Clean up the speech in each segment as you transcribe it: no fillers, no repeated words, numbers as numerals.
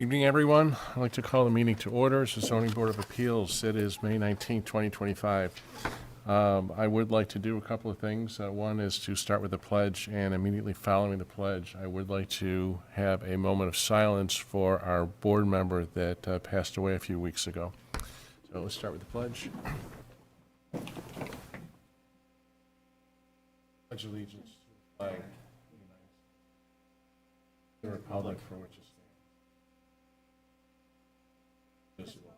Evening, everyone. I'd like to call the meeting to order. It's the Zoning Board of Appeals. It is May 19, 2025. I would like to do a couple of things. One is to start with the pledge, and immediately following the pledge, I would like to have a moment of silence for our board member that passed away a few weeks ago. So let's start with the pledge. Pledge allegiance to the flag of the United States, the republic for which it stands, indivisible.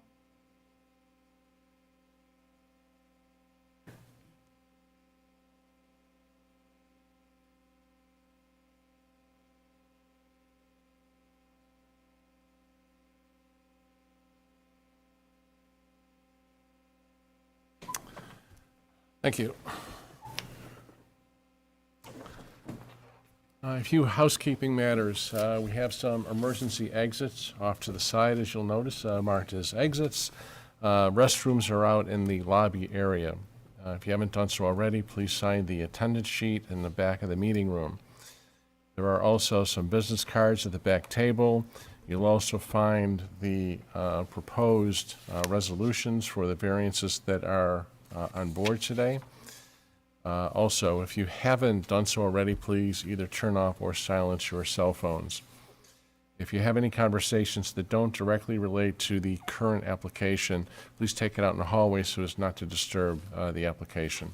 Thank you. A few housekeeping matters. We have some emergency exits off to the side, as you'll notice, marked as exits. Restrooms are out in the lobby area. If you haven't done so already, please sign the attendance sheet in the back of the meeting room. There are also some business cards at the back table. You'll also find the proposed resolutions for the variances that are on board today. Also, if you haven't done so already, please either turn off or silence your cell phones. If you have any conversations that don't directly relate to the current application, please take it out in the hallway so as not to disturb the application.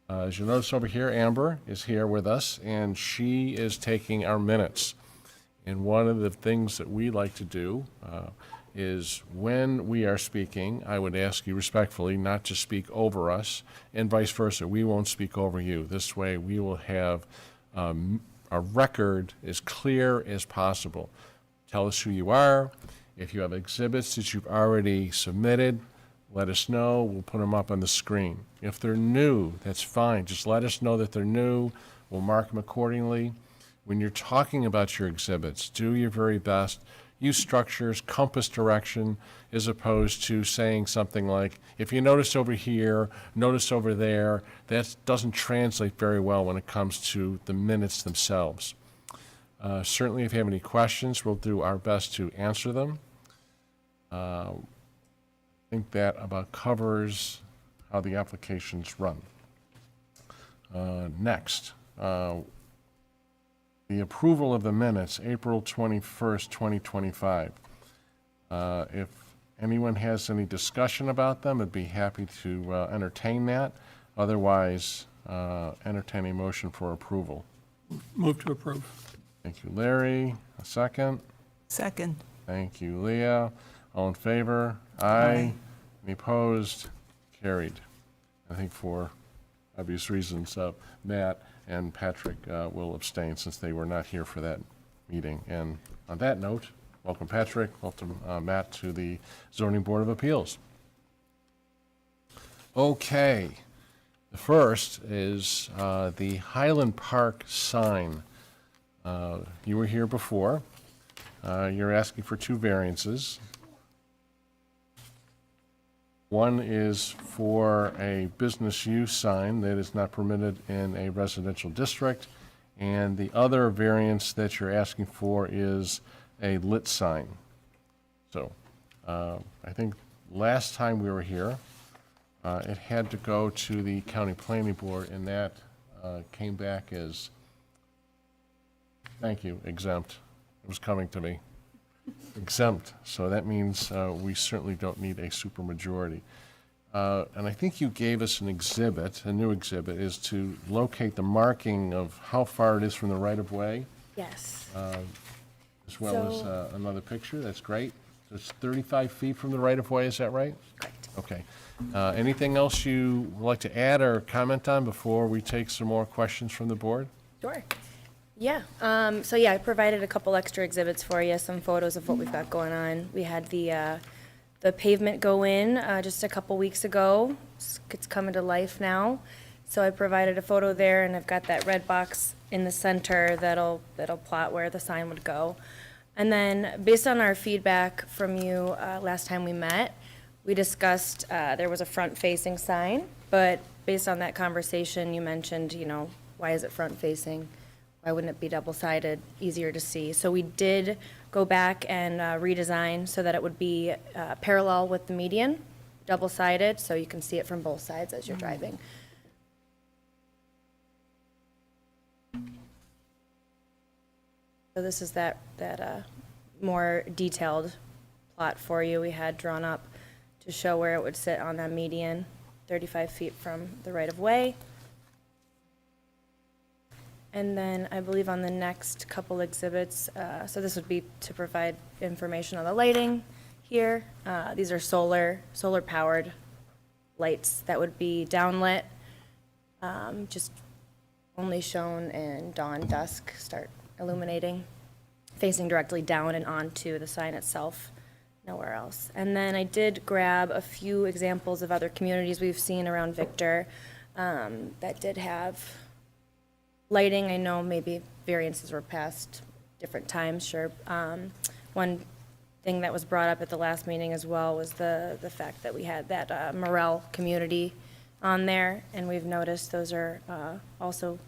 As you'll notice over here, Amber is here with us, and she is taking our minutes. And one of the things that we like to do is when we are speaking, I would ask you respectfully not to speak over us, and vice versa. We won't speak over you. This way, we will have a record as clear as possible. Tell us who you are. If you have exhibits that you've already submitted, let us know. We'll put them up on the screen. If they're new, that's fine. Just let us know that they're new. We'll mark them accordingly. When you're talking about your exhibits, do your very best. Use structures, compass direction, as opposed to saying something like, if you notice over here, notice over there. That doesn't translate very well when it comes to the minutes themselves. Certainly, if you have any questions, we'll do our best to answer them. I think that about covers how the applications run. Next. The approval of the minutes, April 21st, 2025. If anyone has any discussion about them, I'd be happy to entertain that. Otherwise, entertain a motion for approval. Move to approve. Thank you, Larry. A second. Second. Thank you, Leah. All in favor? Aye. Aye. Any opposed? Carried. I think for obvious reasons, Matt and Patrick will abstain since they were not here for that meeting. And on that note, welcome Patrick, welcome Matt to the Zoning Board of Appeals. Okay, the first is the Highland Park sign. You were here before. You're asking for two variances. One is for a business use sign that is not permitted in a residential district, and the other variance that you're asking for is a lit sign. So I think last time we were here, it had to go to the county planning board, and that came back as, thank you, exempt. It was coming to me. Exempt, so that means we certainly don't need a supermajority. And I think you gave us an exhibit, a new exhibit, is to locate the marking of how far it is from the right-of-way, Yes. as well as another picture. That's great. So it's 35 feet from the right-of-way, is that right? Correct. Okay. Anything else you would like to add or comment on before we take some more questions from the board? Sure. Yeah. I provided a couple extra exhibits for you, some photos of what we've got going on. We had the pavement go in just a couple weeks ago. It's coming to life now. So I provided a photo there, and I've got that red box in the center that'll plot where the sign would go. And then, based on our feedback from you last time we met, we discussed there was a front-facing sign, but based on that conversation, you mentioned, why is it front-facing? Why wouldn't it be double-sided, easier to see? So we did go back and redesign so that it would be parallel with the median, double-sided, so you can see it from both sides as you're driving. So this is that more detailed plot for you we had drawn up to show where it would sit on that median, 35 feet from the right-of-way. And then I believe on the next couple exhibits, so this would be to provide information on the lighting here. These are solar-powered lights that would be downlit, just only shown in dawn, dusk, start illuminating, facing directly down and onto the sign itself, nowhere else. And then I did grab a few examples of other communities we've seen around Victor that did have lighting. I know maybe variances were passed different times, sure. One thing that was brought up at the last meeting as well was the fact that we had that Morel community on there, and we've noticed those are also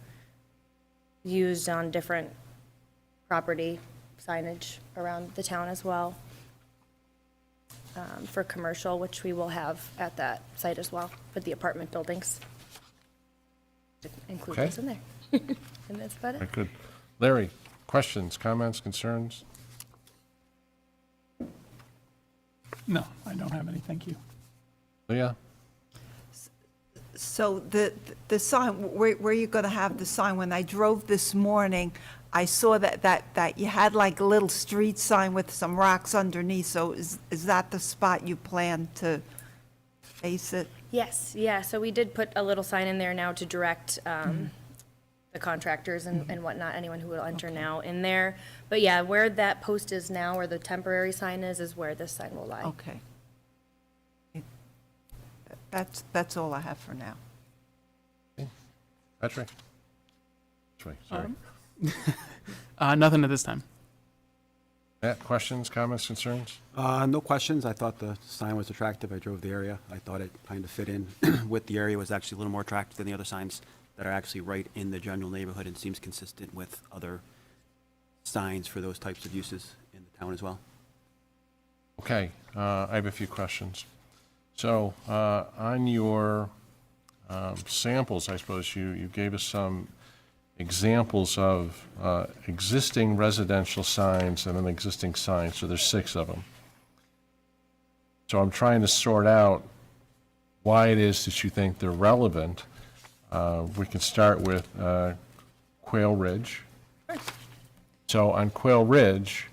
used on different property signage around the town as well for commercial, which we will have at that site as well for the apartment buildings. Include Okay. those in there. And that's about it. Very good. Larry, questions, comments, concerns? No, I don't have any, thank you. Leah? So the sign, where you going to have the sign? When I drove this morning, I saw that you had like a little street sign with some rocks underneath. So is that the spot you plan to face it? Yes, yeah, so we did put a little sign in there now to direct the contractors and whatnot, anyone who will enter now in there. But yeah, where that post is now, where the temporary sign is where this sign will lie. Okay. That's all I have for now. Patrick? Sorry. Nothing at this time. Matt, questions, comments, concerns? No questions. I thought the sign was attractive. I drove the area. I thought it kind of fit in with the area. It was actually a little more attractive than the other signs that are actually right in the general neighborhood and seems consistent with other signs for those types of uses in the town as well. Okay, I have a few questions. So, on your samples, I suppose you gave us some examples of existing residential signs and an existing sign, so there's 6 of them. So I'm trying to sort out why it is that you think they're relevant. We can start with Quail Ridge. So on Quail Ridge,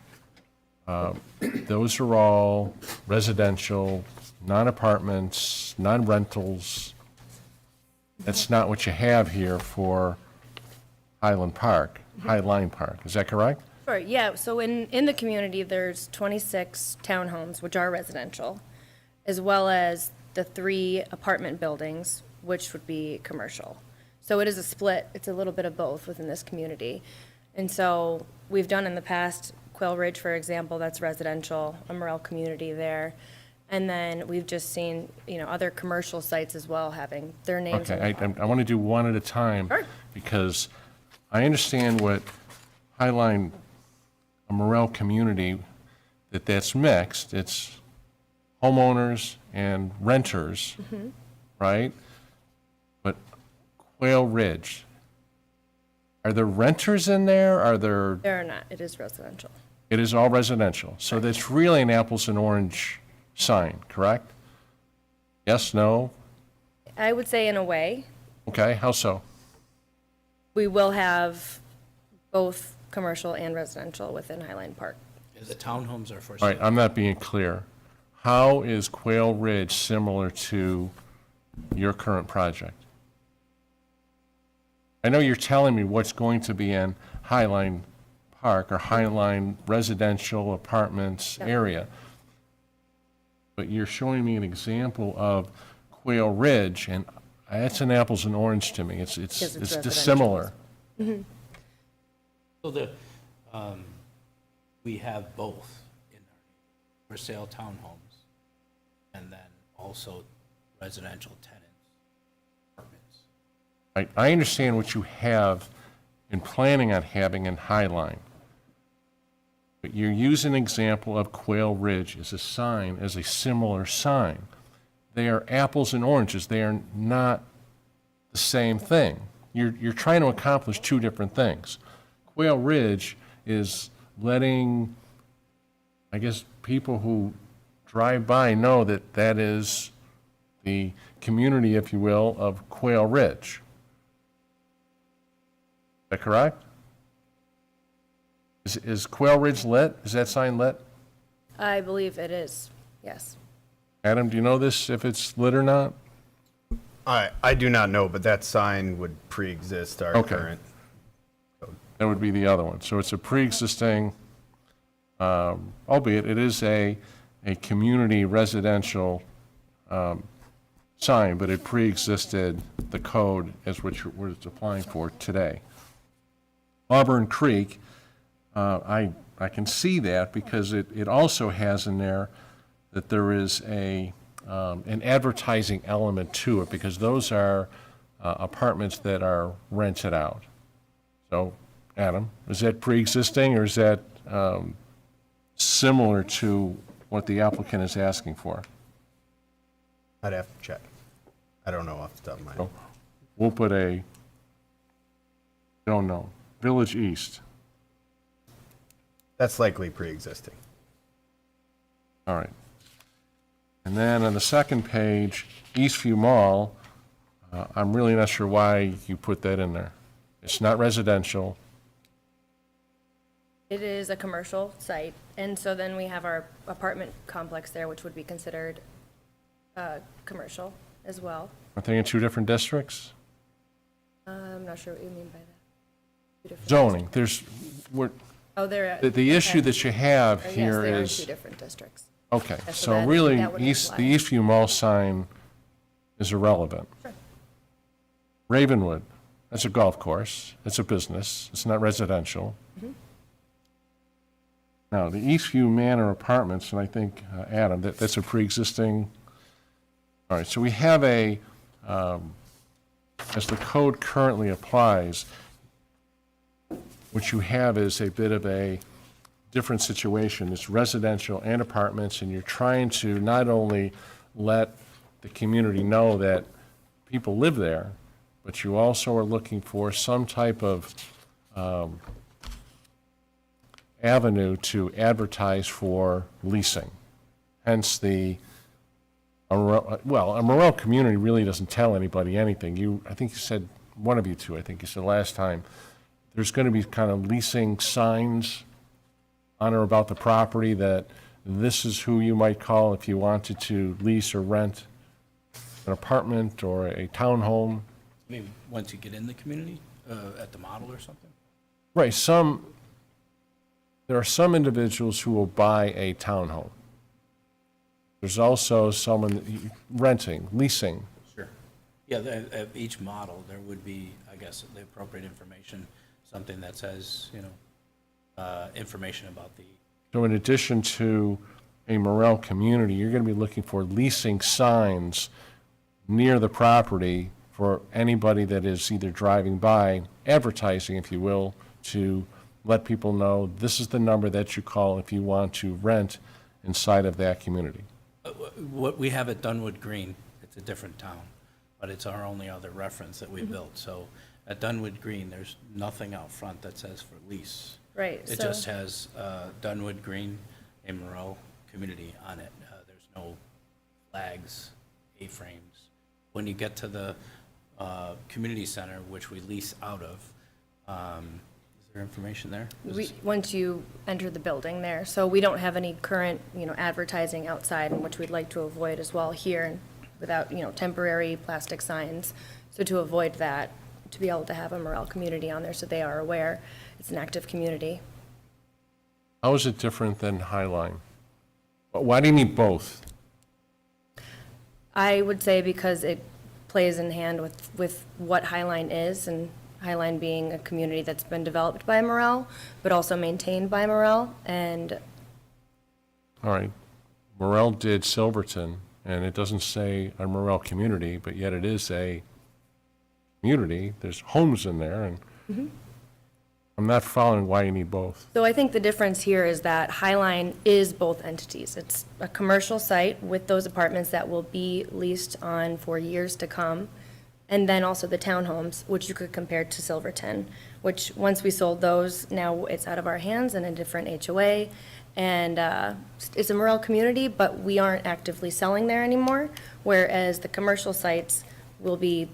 those are all residential, non-apartments, non-rentals. That's not what you have here for Highline Park, is that correct? Sure, yeah, so in the community, there's 26 townhomes, which are residential, as well as the 3 apartment buildings, which would be commercial. So it is a split, it's a little bit of both within this community. And so we've done in the past, Quail Ridge, for example, that's residential, a Morel community there. And then we've just seen, other commercial sites as well having their names. Okay, I want to do one at a time. Sure. Because I understand what Highline, a Morel community, that's mixed. It's homeowners and renters, right? But Quail Ridge, are there renters in there? Are there, There are not, it is residential. it is all residential. So that's really an apples and orange sign, correct? Yes, no? I would say in a way, Okay, how so? we will have both commercial and residential within Highline Park. The townhomes are for All sale. right, I'm not being clear. How is Quail Ridge similar to your current project? I know you're telling me what's going to be in Highline Park or Highline residential apartments area, but you're showing me an example of Quail Ridge, and that's an apples and orange to me. It's residential. dissimilar. So we have both in our for sale townhomes and then also residential tenants, apartments. I understand what you have and planning on having in Highline. But you use an example of Quail Ridge as a sign, as a similar sign. They are apples and oranges. They are not the same thing. You're trying to accomplish two different things. Quail Ridge is letting, I guess, people who drive by know that that is the community, if you will, of Quail Ridge. Is that correct? Is Quail Ridge lit? Is that sign lit? I believe it is, yes. Adam, do you know this, if it's lit or not? I do not know, but that sign would pre-exist our Okay. current. That would be the other one. So it's a pre-existing, albeit it is a community residential sign, but it pre-existed the code as which we're applying for today. Auburn Creek, I can see that because it also has in there that there is an advertising element to it, because those are apartments that are rented out. So, Adam, is that pre-existing, or is that similar to what the applicant is asking for? I'd have to check. I don't know off the top of my head. So, we'll put don't know, Village East. That's likely pre-existing. All right. And then on the second page, Eastview Mall, I'm really not sure why you put that in there. It's not residential. It is a commercial site, and so then we have our apartment complex there, which would be considered commercial as well. Are they in two different districts? I'm not sure what you mean by that. Two different Zoning, Oh, they're. the issue that you have Yes, here they are two is, different districts. okay, so so that- really, that wouldn't the apply. Eastview Mall sign is irrelevant. Sure. Ravenwood, that's a golf course, it's a business, it's not residential. Mm-hmm. Now, the Eastview Manor Apartments, and I think, Adam, that's a pre-existing, all right, so we have as the code currently applies, what you have is a bit of a different situation. It's residential and apartments, and you're trying to not only let the community know that people live there, but you also are looking for some type of avenue to advertise for leasing. Hence a Morel community really doesn't tell anybody anything. I think you said, one of you two, I think you said last time, there's going to be kind of leasing signs on or about the property that this is who you might call if you wanted to lease or rent an apartment or a townhome. Maybe once you get in the community, at the model or something? Right, there are some individuals who will buy a townhome. There's also someone renting, leasing. Sure. Yeah, at each model, there would be, I guess, the appropriate information, something that says, information about the, So in addition to a Morel community, you're going to be looking for leasing signs near the property for anybody that is either driving by, advertising, if you will, to let people know this is the number that you call if you want to rent inside of that community. what we have at Dunwood Green, it's a different town, but it's our only other reference that we built. So at Dunwood Green, there's nothing out front that says for lease. Right, It so- just has Dunwood Green, a Morel community on it. There's no flags, A-frames. When you get to the community center, which we lease out of, is there information there? Once you enter the building there, so we don't have any current, advertising outside, and which we'd like to avoid as well here, without, temporary plastic signs. So to avoid that, to be able to have a Morel community on there so they are aware it's an active community. How is it different than Highline? Why do you need both? I would say because it plays in hand with what Highline is, and Highline being a community that's been developed by Morel, but also maintained by Morel, and All right, Morel did Silverton, and it doesn't say a Morel community, but yet it is a community. There's homes in there, and I'm not following why you need both. So I think the difference here is that Highline is both entities. It's a commercial site with those apartments that will be leased on for years to come. And then also the townhomes, which you could compare to Silverton, which, once we sold those, now it's out of our hands in a different HOA. And it's a Morel community, but we aren't actively selling there anymore, whereas the commercial sites will be,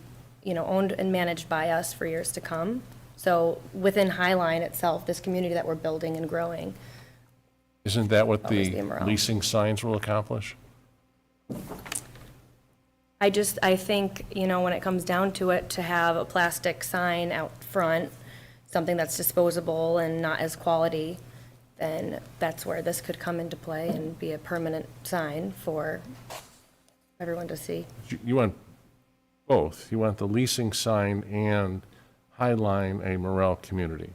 owned and managed by us for years to come. So within Highline itself, this community that we're building and growing, Isn't that what Always the the Emerald. leasing signs will accomplish? I think, when it comes down to it, to have a plastic sign out front, something that's disposable and not as quality, then that's where this could come into play and be a permanent sign for everyone to see. You want both. You want the leasing sign and Highline a Morel community.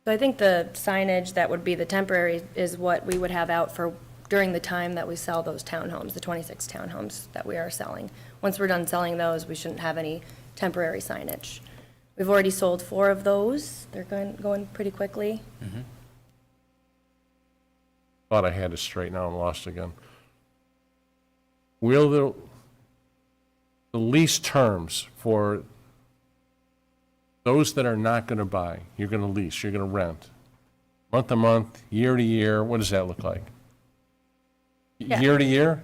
So I think the signage that would be the temporary is what we would have out for during the time that we sell those townhomes, the 26 townhomes that we are selling. Once we're done selling those, we shouldn't have any temporary signage. We've already sold 4 of those. They're going pretty quickly. Thought I had it straight, now I'm lost again. Will the lease terms for those that are not going to buy, you're going to lease, you're going to rent, month to month, year to year, what does that look like? Yeah. Year to year?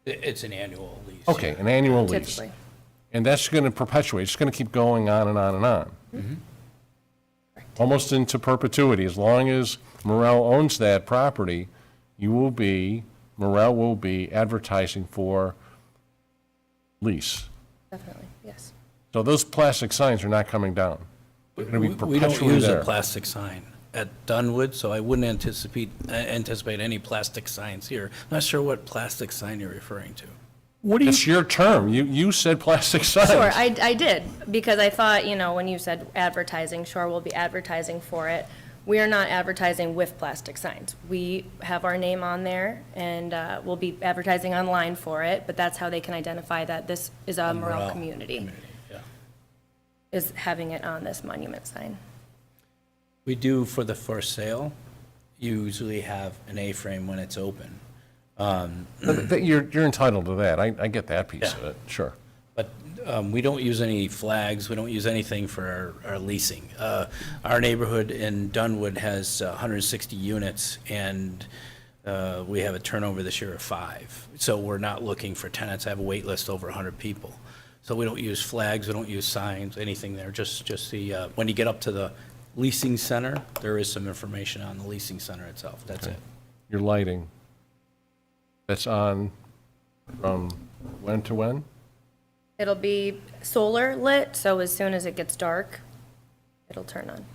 It's an annual lease. Okay, an annual lease. Typically. And that's going to perpetuate, it's going to keep going on and on and on. Almost into perpetuity. As long as Morel owns that property, Morel will be advertising for lease. Definitely, yes. So those plastic signs are not coming down. They're going to be We don't perpetually use a there. plastic sign at Dunwood, so I wouldn't anticipate any plastic signs here. Not sure what plastic sign you're referring to. What do you, It's your term. You said plastic signs. Sure, I did, because I thought, when you said advertising, sure, we'll be advertising for it. We are not advertising with plastic signs. We have our name on there, and we'll be advertising online for it, but that's how they can identify that this is a Morel Morel community, Yeah. is having it on this monument sign. We do, for the first sale, usually have an A-frame when it's open. You're entitled to that. I get that piece of Yeah. it, sure. But we don't use any flags, we don't use anything for our leasing. Our neighborhood in Dunwood has 160 units, and we have a turnover this year of 5. So we're not looking for tenants, I have a wait list over 100 people. So we don't use flags, we don't use signs, anything there, just the, when you get up to the leasing center, there is some information on the leasing center itself, that's it. Your lighting, that's on from when to when? It'll be solar lit, so as soon as it gets dark, it'll turn on.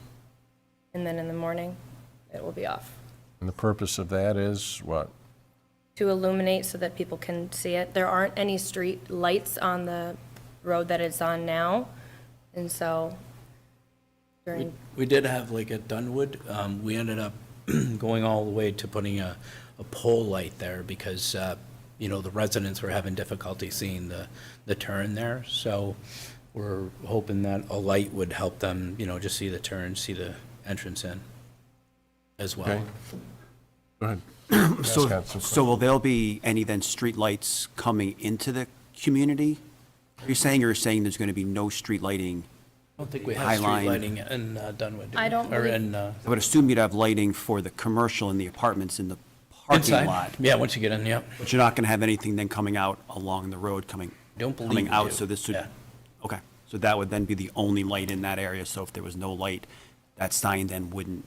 And then in the morning, it will be off. And the purpose of that is what? To illuminate so that people can see it. There aren't any street lights on the road that it's on now, and so during, We did have, like at Dunwood, we ended up going all the way to putting a pole light there because, the residents were having difficulty seeing the turn there. So we're hoping that a light would help them, just see the turn, see the entrance in as well. Okay. Go ahead. So, got some so will there be any then street lights coming into the community? You're saying there's going to be no street lighting? I don't think we have Highline. street lighting in Dunwood. do we? I don't Or believe- in, I would assume you'd have lighting for the commercial and the apartments in the parking inside. lot. Yeah, once you get in, yep. But you're not going to have anything then coming out along the road coming Don't believe coming we out, do. so this would, Yeah. okay. So that would then be the only light in that area, so if there was no light, that sign then wouldn't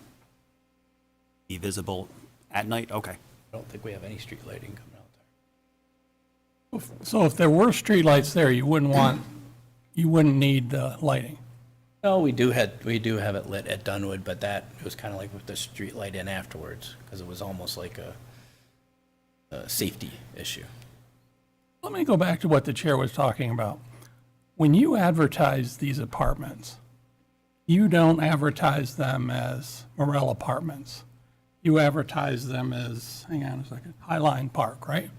be visible at night? Okay. I don't think we have any street lighting coming out there. so if there were streetlights there, you wouldn't need the lighting. No, we do have it lit at Dunwood, but that, it was kind of like with the street light in afterwards, because it was almost like a safety issue. Let me go back to what the chair was talking about. When you advertise these apartments, you don't advertise them as Morel Apartments. You advertise them as, hang on a second, Highline Park, right?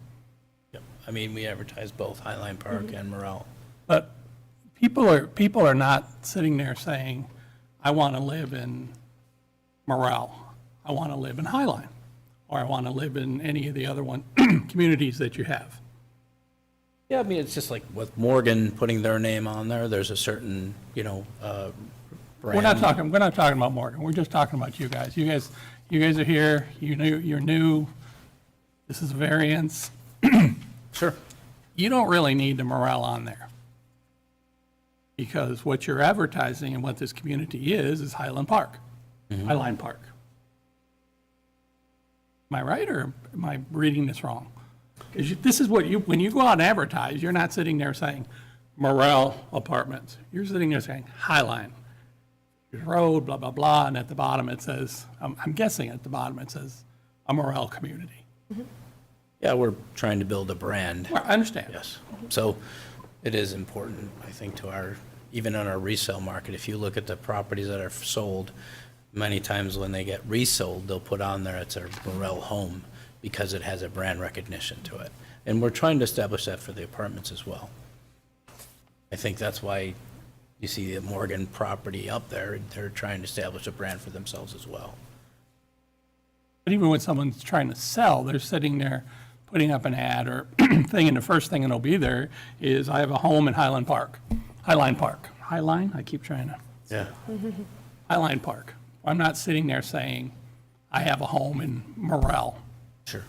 Yep. I mean, we advertise both Highline Park and Morel. But people are not sitting there saying, I want to live in Morel. I want to live in Highline, or I want to live in any of the other communities that you have. Yeah, I mean, it's just like with Morgan putting their name on there, there's a certain, brand. We're not talking about Morgan. We're just talking about you guys. You guys are here. You're new. This is a variance. Sure. You don't really need the Morel on there. Because what you're advertising and what this community is Highland Park, Highline Park. Am I right, or am I reading this wrong? Because this is what when you go out and advertise, you're not sitting there saying Morel Apartments. You're sitting there saying Highline Road, blah, blah, blah, and at the bottom it says, I'm guessing at the bottom it says a Morel community. Yeah, we're trying to build a brand. Well, I understand. Yes. So it is important, I think, even on our resale market, if you look at the properties that are sold, many times when they get resold, they'll put on there it's a Morel home because it has a brand recognition to it. And we're trying to establish that for the apartments as well. I think that's why you see the Morgan property up there. They're trying to establish a brand for themselves as well. But even when someone's trying to sell, they're sitting there putting up an ad or thing, and the first thing that'll be there is, I have a home in Highline Park. Highline? I keep trying to. Yeah. Highline Park. I'm not sitting there saying, I have a home in Morel. Sure.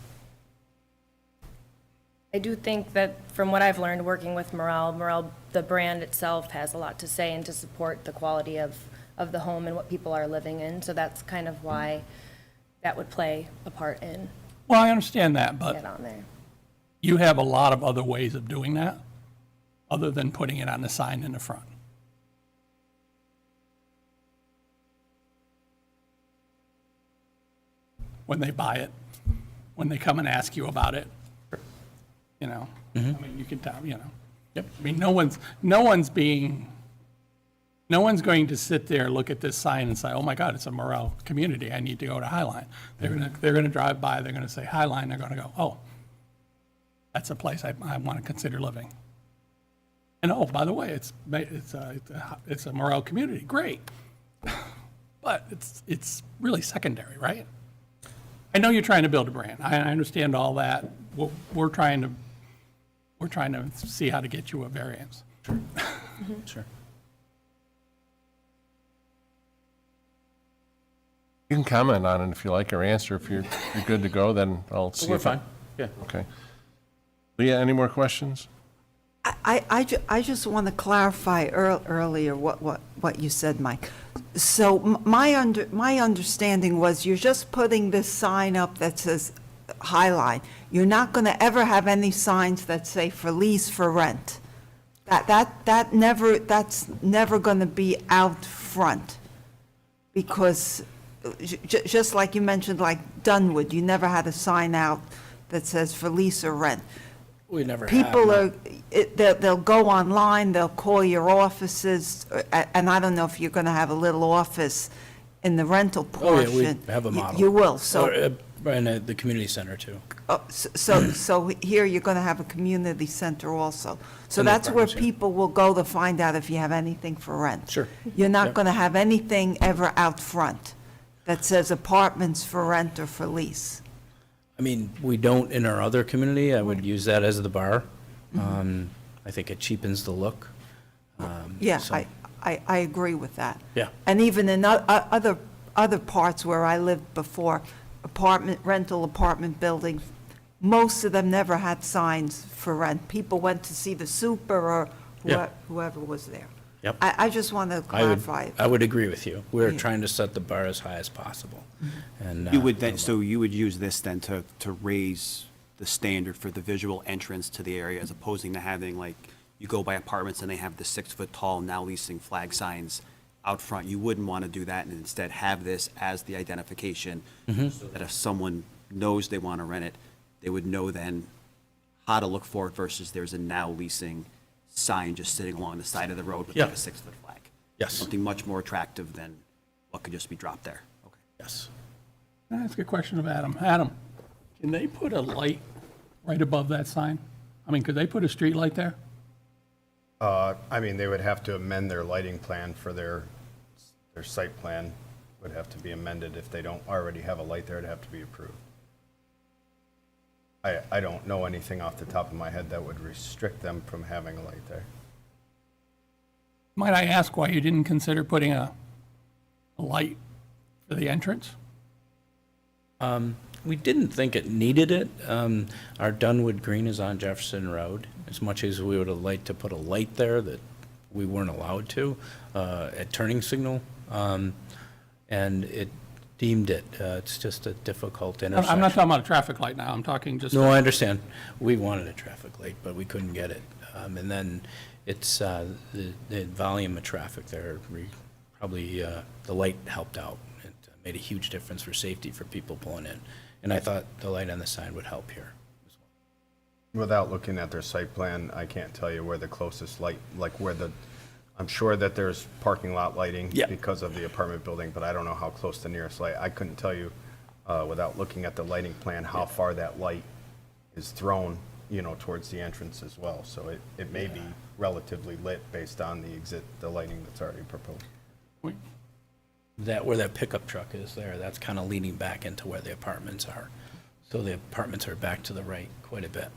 I do think that from what I've learned working with Morel, the brand itself has a lot to say and to support the quality of the home and what people are living in. So that's kind of why that would play a part in Well, I understand that, get but on there. you have a lot of other ways of doing that, other than putting it on the sign in the front. When they buy it, when they come and ask you about it, I mean, you can tell, Yep. I mean, no one's going to sit there, look at this sign and say, oh my God, it's a Morel community, I need to go to Highline. They're gonna drive by, they're gonna say Highline, they're gonna go, oh, that's a place I want to consider living. And oh, by the way, it's a Morel community, great. But it's really secondary, right? I know you're trying to build a brand. I understand all that. We're trying to see how to get you a variance. Sure. You can comment on it if you like, or answer. If you're good to go, then I'll see We're if fine. Yeah. Okay. Leah, any more questions? I just want to clarify earlier what you said, Mike. So my understanding was you're just putting this sign up that says Highline. You're not going to ever have any signs that say for lease, for rent. That's never going to be out front. Because just like you mentioned, like Dunwood, you never had a sign out that says for lease or rent. We never have. People they'll go online, they'll call your offices, and I don't know if you're going to have a little office in the rental Oh, yeah, portion. we have a model. You will, so, And the community center too. so here you're going to have a community center also. So In the that's where apartments, yeah. people will go to find out if you have anything for rent. Sure. You're Yeah. not going to have anything ever out front that says apartments for rent or for lease. I mean, we don't in our other community. I would use that as the bar. I think it cheapens the look. Yeah, So- I agree with that. Yeah. And even in other parts where I lived before, rental apartment buildings, most of them never had signs for rent. People went to see the super or Yeah. whoever was there. Yep. I just want to clarify. I would agree with you. We're Yeah. trying to set the bar as high as possible. And You would then, so you would use this then to raise the standard for the visual entrance to the area, as opposing to having, like, you go by apartments and they have the 6-foot tall now leasing flag signs out front. You wouldn't want to do that and instead have this as the identification, so that if someone knows they want to rent it, they would know then how to look for it versus there's a now leasing sign just sitting along the side of the road with like Yeah. a 6-foot flag. Yes. Something much more attractive than what could just be dropped there. Okay. Yes. Can I ask a question of Adam? Adam, can they put a light right above that sign? I mean, could they put a street light there? I mean, they would have to amend their lighting plan for their site plan would have to be amended. If they don't already have a light there, it'd have to be approved. I don't know anything off the top of my head that would restrict them from having a light there. Might I ask why you didn't consider putting a light for the entrance? We didn't think it needed it. Our Dunwood Green is on Jefferson Road. As much as we would have liked to put a light there that we weren't allowed to at turning signal, and it deemed it. It's just a difficult intersection. I'm not talking about a traffic light now, I'm talking just. No, I understand. We wanted a traffic light, but we couldn't get it. And then it's the volume of traffic there, probably the light helped out. It made a huge difference for safety for people pulling in. And I thought the light on the sign would help here. Without looking at their site plan, I can't tell you where the closest light, like where the, I'm sure that there's parking lot lighting Yeah. because of the apartment building, but I don't know how close the nearest light. I couldn't tell you, without looking at the lighting plan, how far that light is thrown, towards the entrance as well. So it may be relatively lit based on the lighting that's already proposed. That, where that pickup truck is there, that's kind of leaning back into where the apartments are. So the apartments are back to the right quite a bit.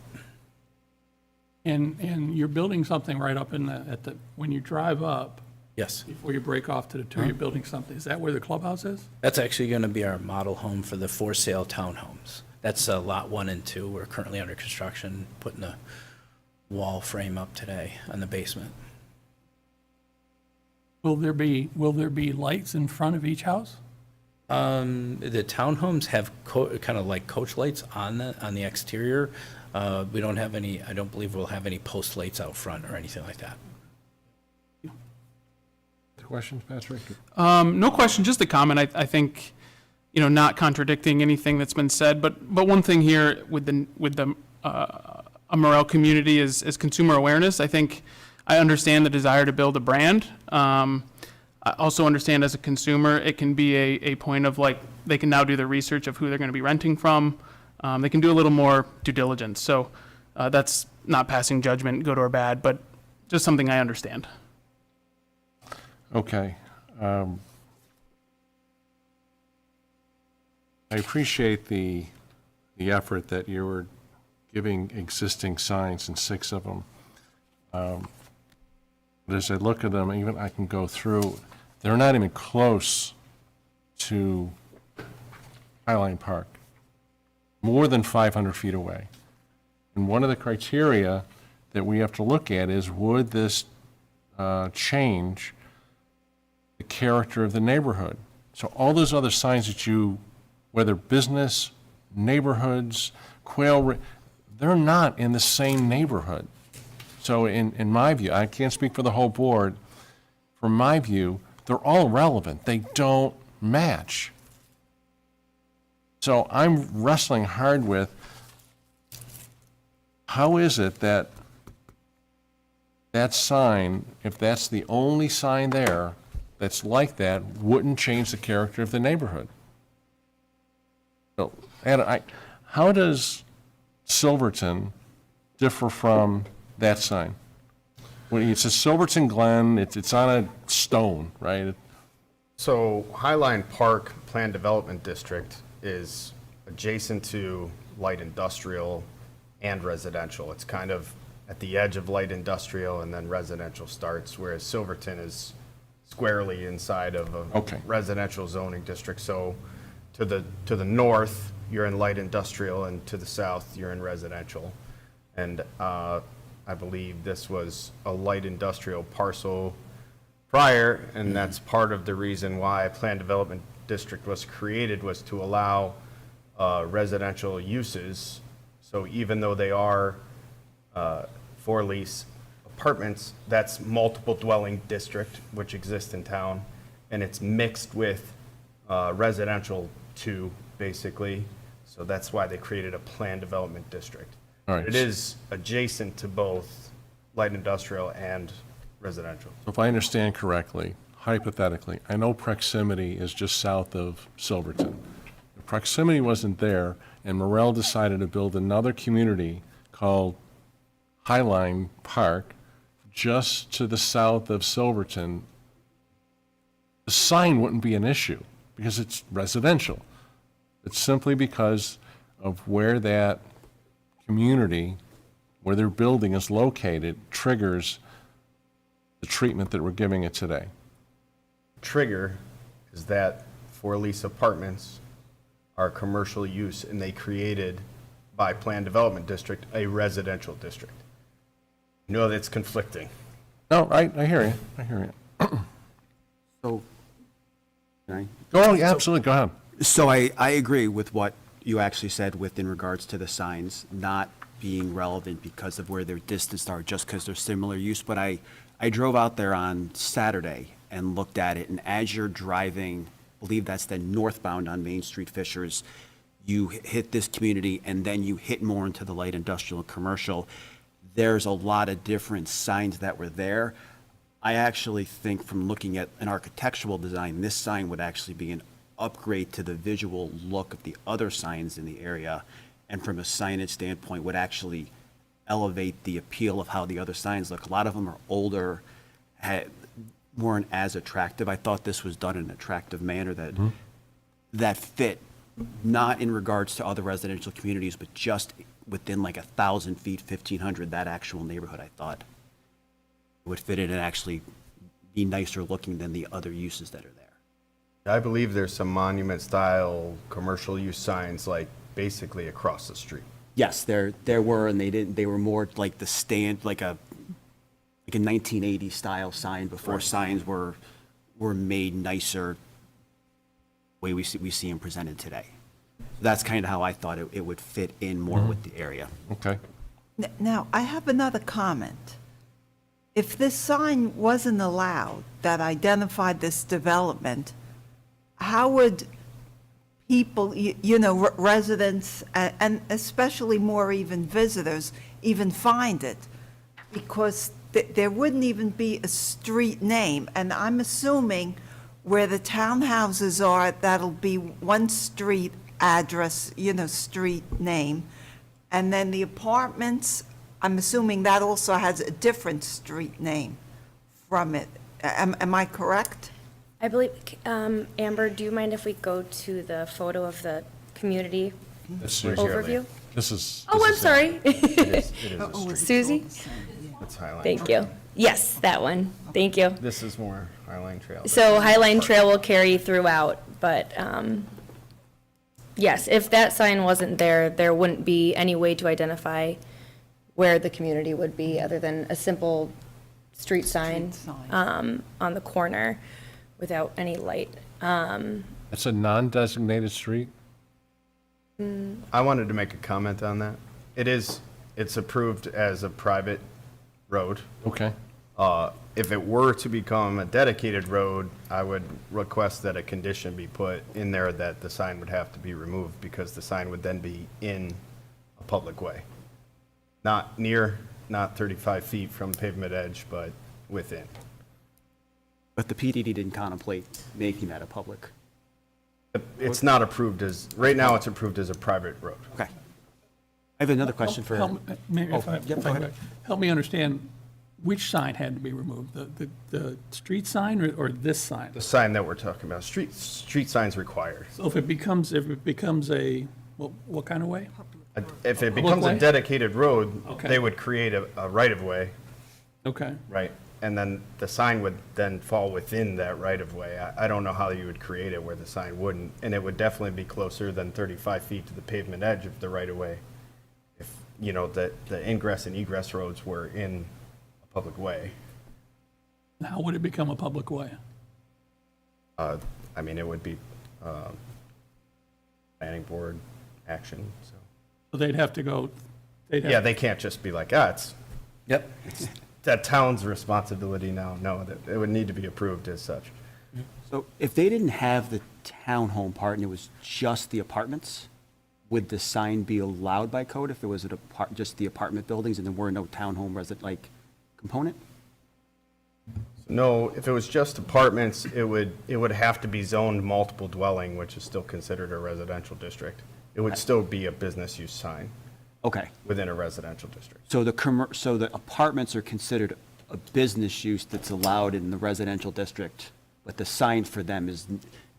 And you're building something right up when you drive up, Yes. before you break off to the two, you're building something. Is that where the clubhouse is? That's actually going to be our model home for the for sale townhomes. That's lot 1 and 2. We're currently under construction, putting a wall frame up today on the basement. Will there be lights in front of each house? The townhomes have kind of like coach lights on the exterior. We don't have any, I don't believe we'll have any post lights out front or anything like that. Questions, Patrick? No question, just a comment. I think, not contradicting anything that's been said, but one thing here with the Morel community is consumer awareness. I think I understand the desire to build a brand. I also understand as a consumer, it can be a point of like, they can now do the research of who they're going to be renting from. They can do a little more due diligence. So that's not passing judgment, good or bad, but just something I understand. Okay. I appreciate the effort that you were giving existing signs, and 6 of them. But as I look at them, even I can go through, they're not even close to Highline Park, more than 500 feet away. And one of the criteria that we have to look at is, would this change the character of the neighborhood? So all those other signs that you, whether business, neighborhoods, they're not in the same neighborhood. So in my view, I can't speak for the whole board, from my view, they're all relevant. They don't match. So I'm wrestling hard with, how is it that that sign, if that's the only sign there that's like that, wouldn't change the character of the neighborhood? So, and how does Silverton differ from that sign? When it says Silverton Glen, it's on a stone, right? So Highline Park Planned Development District is adjacent to light industrial and residential. It's kind of at the edge of light industrial, and then residential starts, whereas Silverton is squarely inside of a Okay. residential zoning district. So to the north, you're in light industrial, and to the south, you're in residential. And I believe this was a light industrial parcel prior, and that's part of the reason why a planned development district was created, was to allow residential uses. So even though they are for lease apartments, that's multiple dwelling district, which exists in town, and it's mixed with residential too, basically. So that's why they created a planned development district. All right. It is adjacent to both light industrial and residential. If I understand correctly, hypothetically, I know proximity is just south of Silverton. If proximity wasn't there, and Morel decided to build another community called Highline Park just to the south of Silverton, the sign wouldn't be an issue. because it's residential. It's simply because of where that community, where their building is located, triggers the treatment that we're giving it today. Trigger is that for lease apartments are commercial use, and they created by Plan Development District a residential district. No, that's conflicting. No, I hear you, I hear you. So, can I? Oh, yeah, absolutely, go ahead. So I agree with what you actually said with in regards to the signs not being relevant because of where their distance are, just because they're similar use. But I drove out there on Saturday and looked at it, and as you're driving, I believe that's the northbound on Main Street Fishers, you hit this community and then you hit more into the light industrial and commercial. There's a lot of different signs that were there. I actually think from looking at an architectural design, this sign would actually be an upgrade to the visual look of the other signs in the area, and from a signage standpoint would actually elevate the appeal of how the other signs look. A lot of them are older, weren't as attractive. I thought this was done in an attractive manner that fit, not in regards to other residential communities, but just within like 1,000 feet, 1,500, that actual neighborhood, I thought it would fit in and actually be nicer looking than the other uses that are there. I believe there's some monument-style commercial use signs, like, basically across the street. Yes, there were, and they were more like the stand, like a 1980 style sign before signs were made nicer, way we see them presented today. That's kind of how I thought it would fit in more with the area. Okay. Now, I have another comment. If this sign wasn't allowed that identified this development, how would people, residents, and especially more even visitors, even find it? Because there wouldn't even be a street name, and I'm assuming where the townhouses are, that'll be one street address, street name, and then the apartments, I'm assuming that also has a different street name from it. Am I correct? I believe, Amber, do you mind if we go to the photo of the community That's overview? This is. Oh, I'm sorry. It is a street. Susie? It's Highline. Thank you. Yes, that one. Thank you. This is more Highline Trail. So Highline Trail will carry throughout, but yes, if that sign wasn't there, there wouldn't be any way to identify where the community would be other than a simple street sign on the corner without any light. It's a non-designated street? I wanted to make a comment on that. It's approved as a private road. Okay. If it were to become a dedicated road, I would request that a condition be put in there that the sign would have to be removed, because the sign would then be in a public way. Not 35 feet from pavement edge, but within. But the PDD didn't contemplate making that a public. It's not approved as, right now it's approved as a private road. Okay. I have another question for. Help me understand, which sign had to be removed? The street sign or this sign? The sign that we're talking about, street signs required. So if it becomes a, what kind of way? If it becomes a way? dedicated road, Okay. they would create a right-of-way, Okay. right? And then the sign would then fall within that right-of-way. I don't know how you would create it where the sign wouldn't, and it would definitely be closer than 35 feet to the pavement edge of the right-of-way. If, the ingress and egress roads were in a public way. And how would it become a public way? It would be planning board action, so. So they'd have to go, Yeah, they can't just be like, it's Yep. that town's responsibility now. No, that it would need to be approved as such. So if they didn't have the townhome part and it was just the apartments, would the sign be allowed by code if it was just the apartment buildings and there were no townhome component? No, if it was just apartments, it would have to be zoned multiple dwelling, which is still considered a residential district. It would still be a business use sign Okay. within a residential district. So so the apartments are considered a business use that's allowed in the residential district, but the sign for them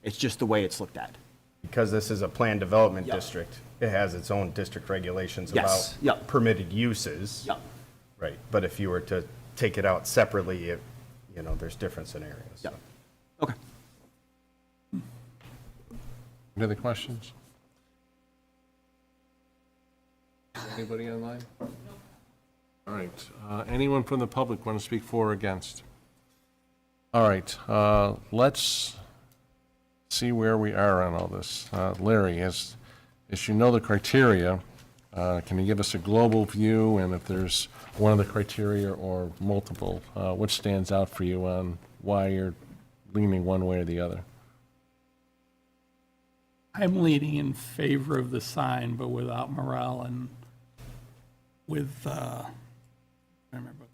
It's just the way it's looked at. Because this is a planned development Yep. district, it has its own district regulations Yes, about yep. permitted uses. Yep. Right, but if you were to take it out separately, there's different scenarios. so. Yep. Okay. Any other questions? Anybody online? All right, anyone from the public want to speak for or against? All right, let's see where we are on all this. Larry, as you know the criteria, can you give us a global view, and if there's one of the criteria or multiple, what stands out for you on why you're leaning one way or the other? I'm leaning in favor of the sign, but without morale and with, I remember what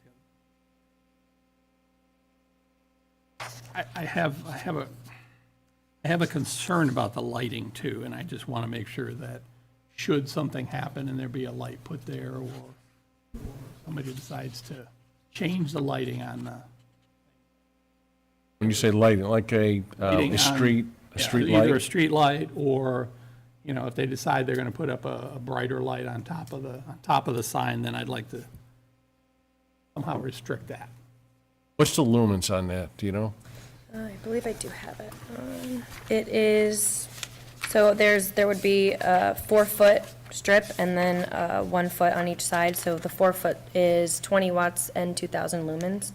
the other. I have a concern about the lighting too, and I just want to make sure that should something happen and there be a light put there, or somebody decides to change the lighting on the. When you say lighting, like a lighting on- street yeah, light? Either a street light, or, if they decide they're gonna put up a brighter light on top of the sign, then I'd like to somehow restrict that. What's the lumens on that, do you know? I believe I do have it. It is, so there would be a 4-foot strip and then 1 foot on each side. So the 4-foot is 20 watts and 2,000 lumens.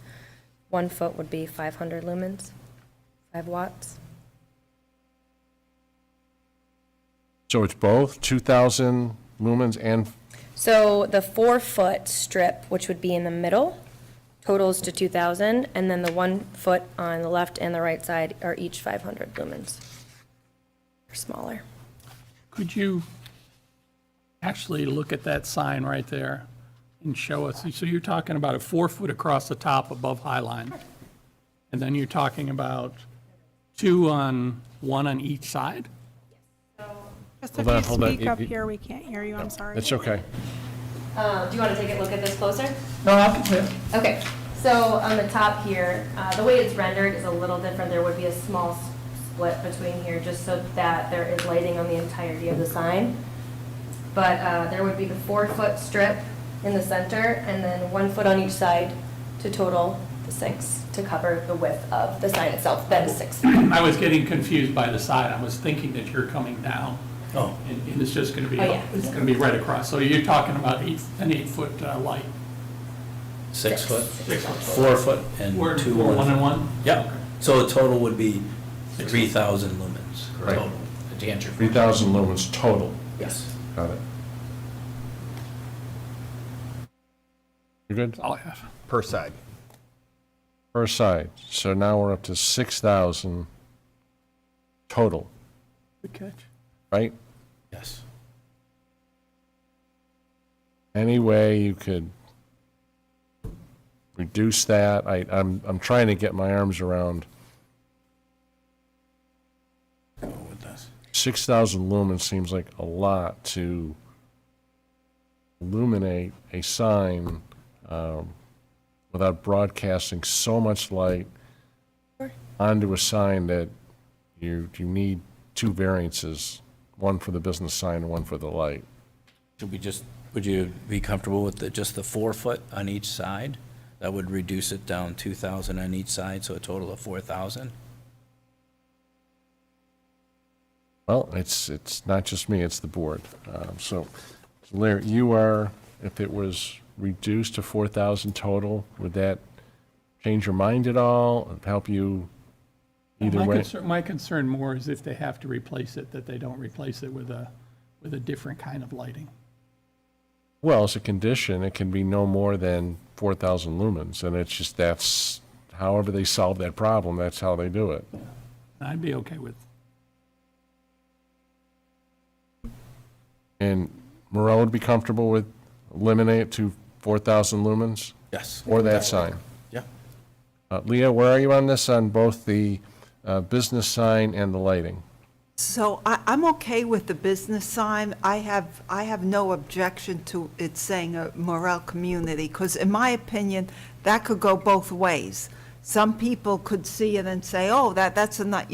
1 foot would be 500 lumens, 5 watts. So it's both 2,000 lumens and, So the 4-foot strip, which would be in the middle, totals to 2,000, and then the 1 foot on the left and the right side are each 500 lumens, or smaller. Could you actually look at that sign right there and show us? So you're talking about a 4-foot across the top above High Line, and then you're talking about 1 on each side? Just Hold on, if hold you on. speak up here, we can't hear you, I'm sorry. it's okay. Do you want to take a look at this closer? No, I can. Okay, so on the top here, the way it's rendered is a little different. There would be a small split between here, just so that there is lighting on the entirety of the sign. But there would be the 4-foot strip in the center, and then 1 foot on each side to total the 6, to cover the width of the sign itself. That is 6 feet. I was getting confused by the side. I was thinking that you're coming down. Oh. And it's just gonna be, Oh, yeah. it's gonna be right across. So you're talking about an 8-foot light. 6 foot, 6 foot. 4 foot, and Or 2 or 1 1. and 1? Yep, so the total would be 3,000 lumens Right. total, to answer. 3,000 lumens total. Yes. Got it. You good? That's all I have. Per side. Per side. So now we're up to 6,000 total, Good catch. right? Yes. Any way you could reduce that? I'm trying to get my arms around Go with this. 6,000 lumens seems like a lot to illuminate a sign without broadcasting so much light onto a sign that you need 2 variances, one for the business sign and one for the light. Would you be comfortable with just the 4 foot on each side? That would reduce it down 2,000 on each side, so a total of 4,000? Well, it's not just me, it's the board. So, Larry, you are, if it was reduced to 4,000 total, would that change your mind at all, help you either way? My concern more is if they have to replace it, that they don't replace it with a different kind of lighting. Well, as a condition, it can be no more than 4,000 lumens, and it's just, that's, however they solve that problem, that's how they do it. I'd be okay with. And Morel would be comfortable with eliminate it to 4,000 lumens, Yes. or that sign? Yeah. Leah, where are you on this, on both the business sign and the lighting? So I'm okay with the business sign. I have no objection to it saying a Morel community, because in my opinion, that could go both ways. some people could see it and say, oh, that's a not,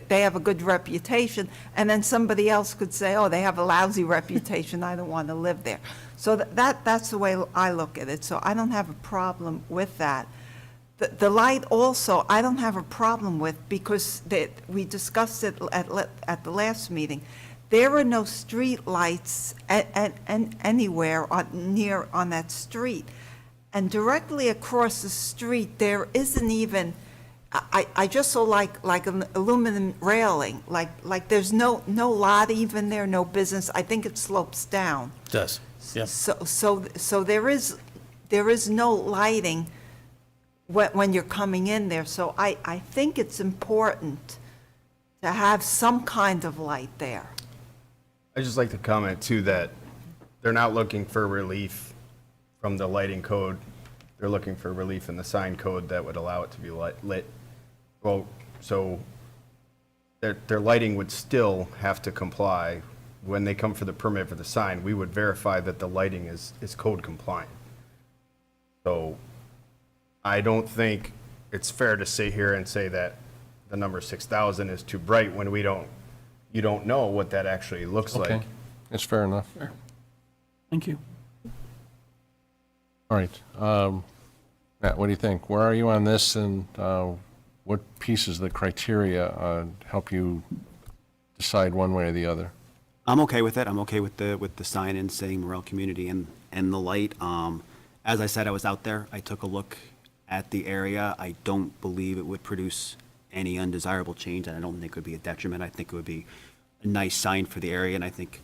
they have a good reputation. And then somebody else could say, oh, they have a lousy reputation, I don't want to live there. So that's the way I look at it. So I don't have a problem with that. The light also, I don't have a problem with, because we discussed it at the last meeting. There are no street lights anywhere on that street. And directly across the street, there isn't even, I just saw like an aluminum railing, like there's no lot even there, no business. I think it slopes down. Does, yeah. So there is no lighting when you're coming in there. So I think it's important to have some kind of light there. I'd just like to comment too that they're not looking for relief from the lighting code. They're looking for relief in the sign code that would allow it to be lit. Well, so their lighting would still have to comply. When they come for the permit for the sign, we would verify that the lighting is code compliant. So I don't think it's fair to sit here and say that the number 6,000 is too bright when you don't know what that actually looks Okay, like. that's fair enough. Thank you. All right. Matt, what do you think? Where are you on this, and what pieces of the criteria help you decide one way or the other? I'm okay with it. I'm okay with the sign in saying Morel Community and the light. As I said, I was out there. I took a look at the area. I don't believe it would produce any undesirable change, and I don't think it would be a detriment. I think it would be a nice sign for the area, and I think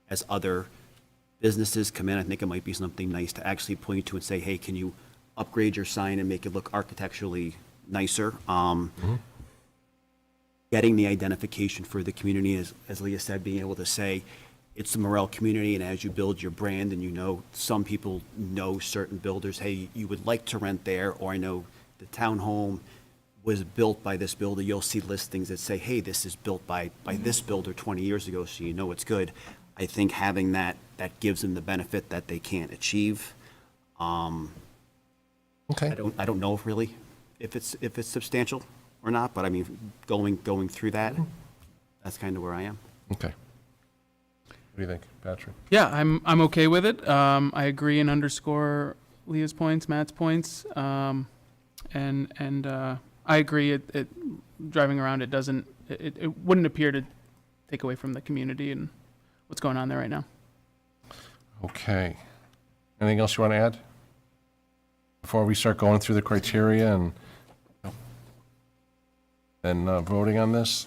as other businesses come in, I think it might be something nice to actually point to and say, hey, can you upgrade your sign and make it look architecturally nicer? Getting the identification for the community, as Leah said, being able to say, it's the Morel community, and as you build your brand, and some people know certain builders, hey, you would like to rent there, or I know the townhome was built by this builder. You'll see listings that say, hey, this is built by this builder 20 years ago, so you know it's good. I think having that gives them the benefit that they can't achieve. Okay. I don't know if really if it's substantial or not, but I mean, going through that, that's kind of where I am. Okay. What do you think, Patrick? Yeah, I'm okay with it. I agree and underscore Leah's points, Matt's points, and I agree. It driving around, it wouldn't appear to take away from the community and what's going on there right now. Okay. Anything else you want to add before we start going through the criteria and voting on this?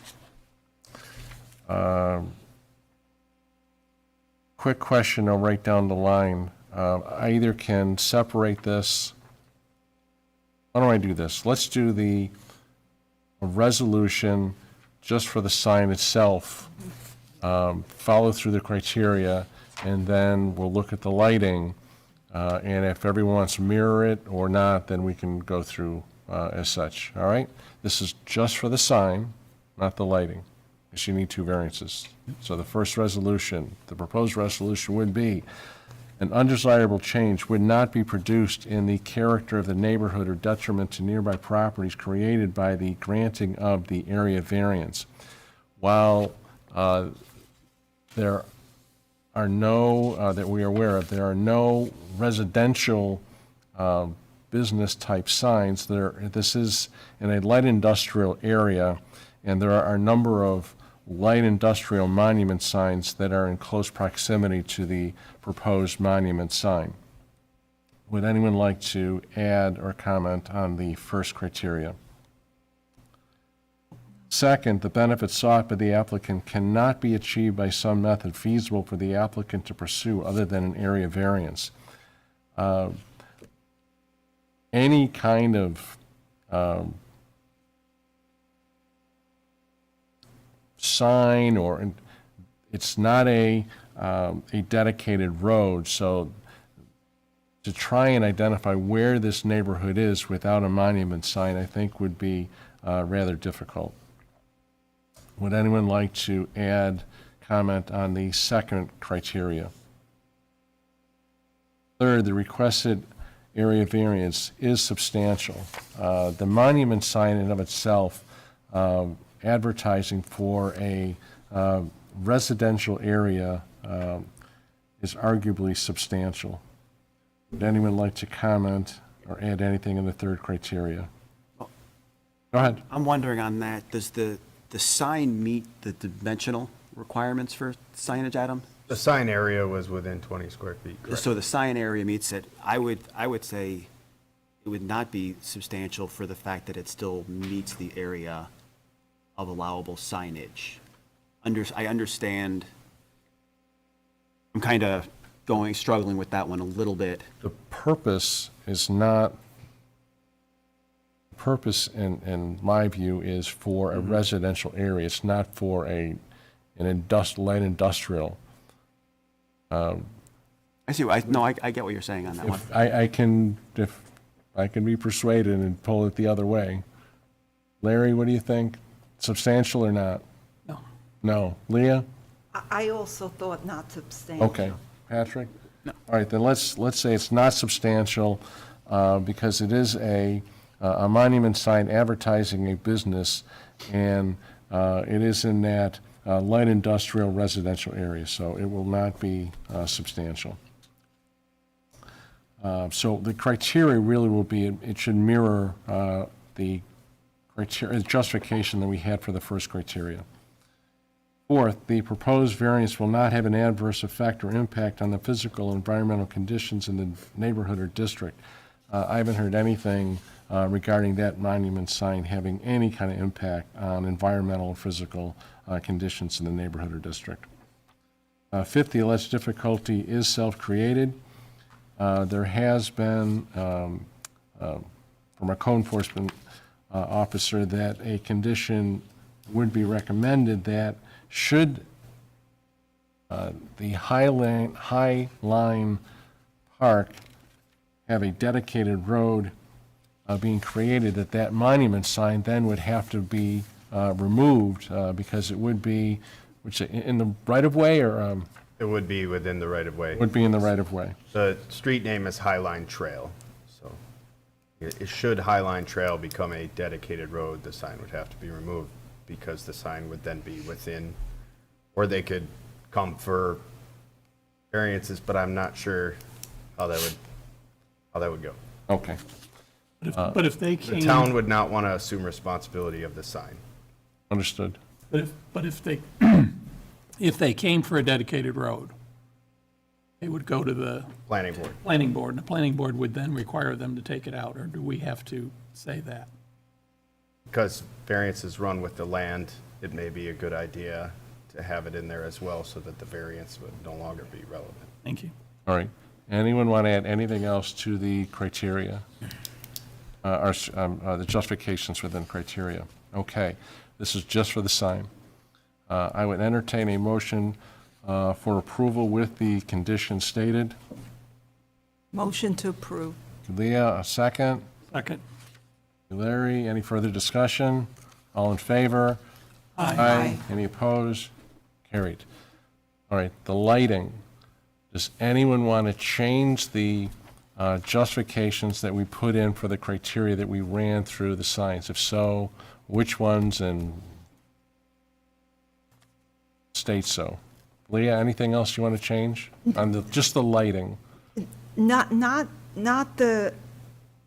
Quick question, I'll write down the line. I either can separate this. Why don't I do this? Let's do a resolution just for the sign itself, follow through the criteria, and then we'll look at the lighting. And if everyone wants to mirror it or not, then we can go through as such, all right? This is just for the sign, not the lighting, because you need two variances. So the first resolution, the proposed resolution would be, an undesirable change would not be produced in the character of the neighborhood or detriment to nearby properties created by the granting of the area variance. While there are no, that we are aware of, there are no residential business-type signs. This is in a light industrial area, and there are a number of light industrial monument signs that are in close proximity to the proposed monument sign. Would anyone like to add or comment on the first criteria? Second, the benefit sought by the applicant cannot be achieved by some method feasible for the applicant to pursue other than an area variance. Any kind of sign, or it's not a dedicated road, so to try and identify where this neighborhood is without a monument sign, I think would be rather difficult. Would anyone like to add comment on the second criteria? Third, the requested area variance is substantial. The monument sign in of itself, advertising for a residential area is arguably substantial. Would anyone like to comment or add anything in the third criteria? Go ahead. I'm wondering on that, does the sign meet the dimensional requirements for signage, Adam? The sign area was within 20 square feet, correct? So the sign area meets it. I would say it would not be substantial for the fact that it still meets the area of allowable signage. I understand, I'm kind of struggling with that one a little bit. The purpose is not, purpose in my view is for a residential area. It's not for an light industrial. I see, I get what you're saying on that one. If I can be persuaded and pull it the other way. Larry, what do you think? Substantial or not? No. No. Leah? I also thought not substantial. Okay. Patrick? No. All right, then let's say it's not substantial because it is a monument sign advertising a business, and it is in that light industrial residential area, so it will not be substantial. So the criteria really will be, it should mirror the criteria, justification that we had for the first criteria. Fourth, the proposed variance will not have an adverse effect or impact on the physical and environmental conditions in the neighborhood or district. I haven't heard anything regarding that monument sign having any kind of impact on environmental or physical conditions in the neighborhood or district. Fifth, the alleged difficulty is self-created. There has been, from a code enforcement officer, that a condition would be recommended that should the High Line Park have a dedicated road being created, that monument sign then would have to be removed because it would be, which in the right-of-way or It would be within the right-of-way. would be in the right-of-way? The street name is Highline Trail, so should Highline Trail become a dedicated road, the sign would have to be removed because the sign would then be within, or they could come for variances, but I'm not sure how that would go. Okay. But if they The came. town would not want to assume responsibility of the sign. Understood. But if they, if they came for a dedicated road, they would go to the Planning board. planning board, and the planning board would then require them to take it out, or do we have to say that? Because variances run with the land, it may be a good idea to have it in there as well so that the variance would no longer be relevant. Thank you. All right. Anyone want to add anything else to the criteria? The justifications within criteria? Okay. This is just for the sign. I would entertain a motion for approval with the conditions stated. Motion to approve. Leah, a second. Second. Larry, any further discussion? All in favor? Aye. Any opposed? Carried. All right, the lighting. Does anyone want to change the justifications that we put in for the criteria that we ran through the signs? If so, which ones, and state so? Leah, anything else you want to change on just the lighting? Not the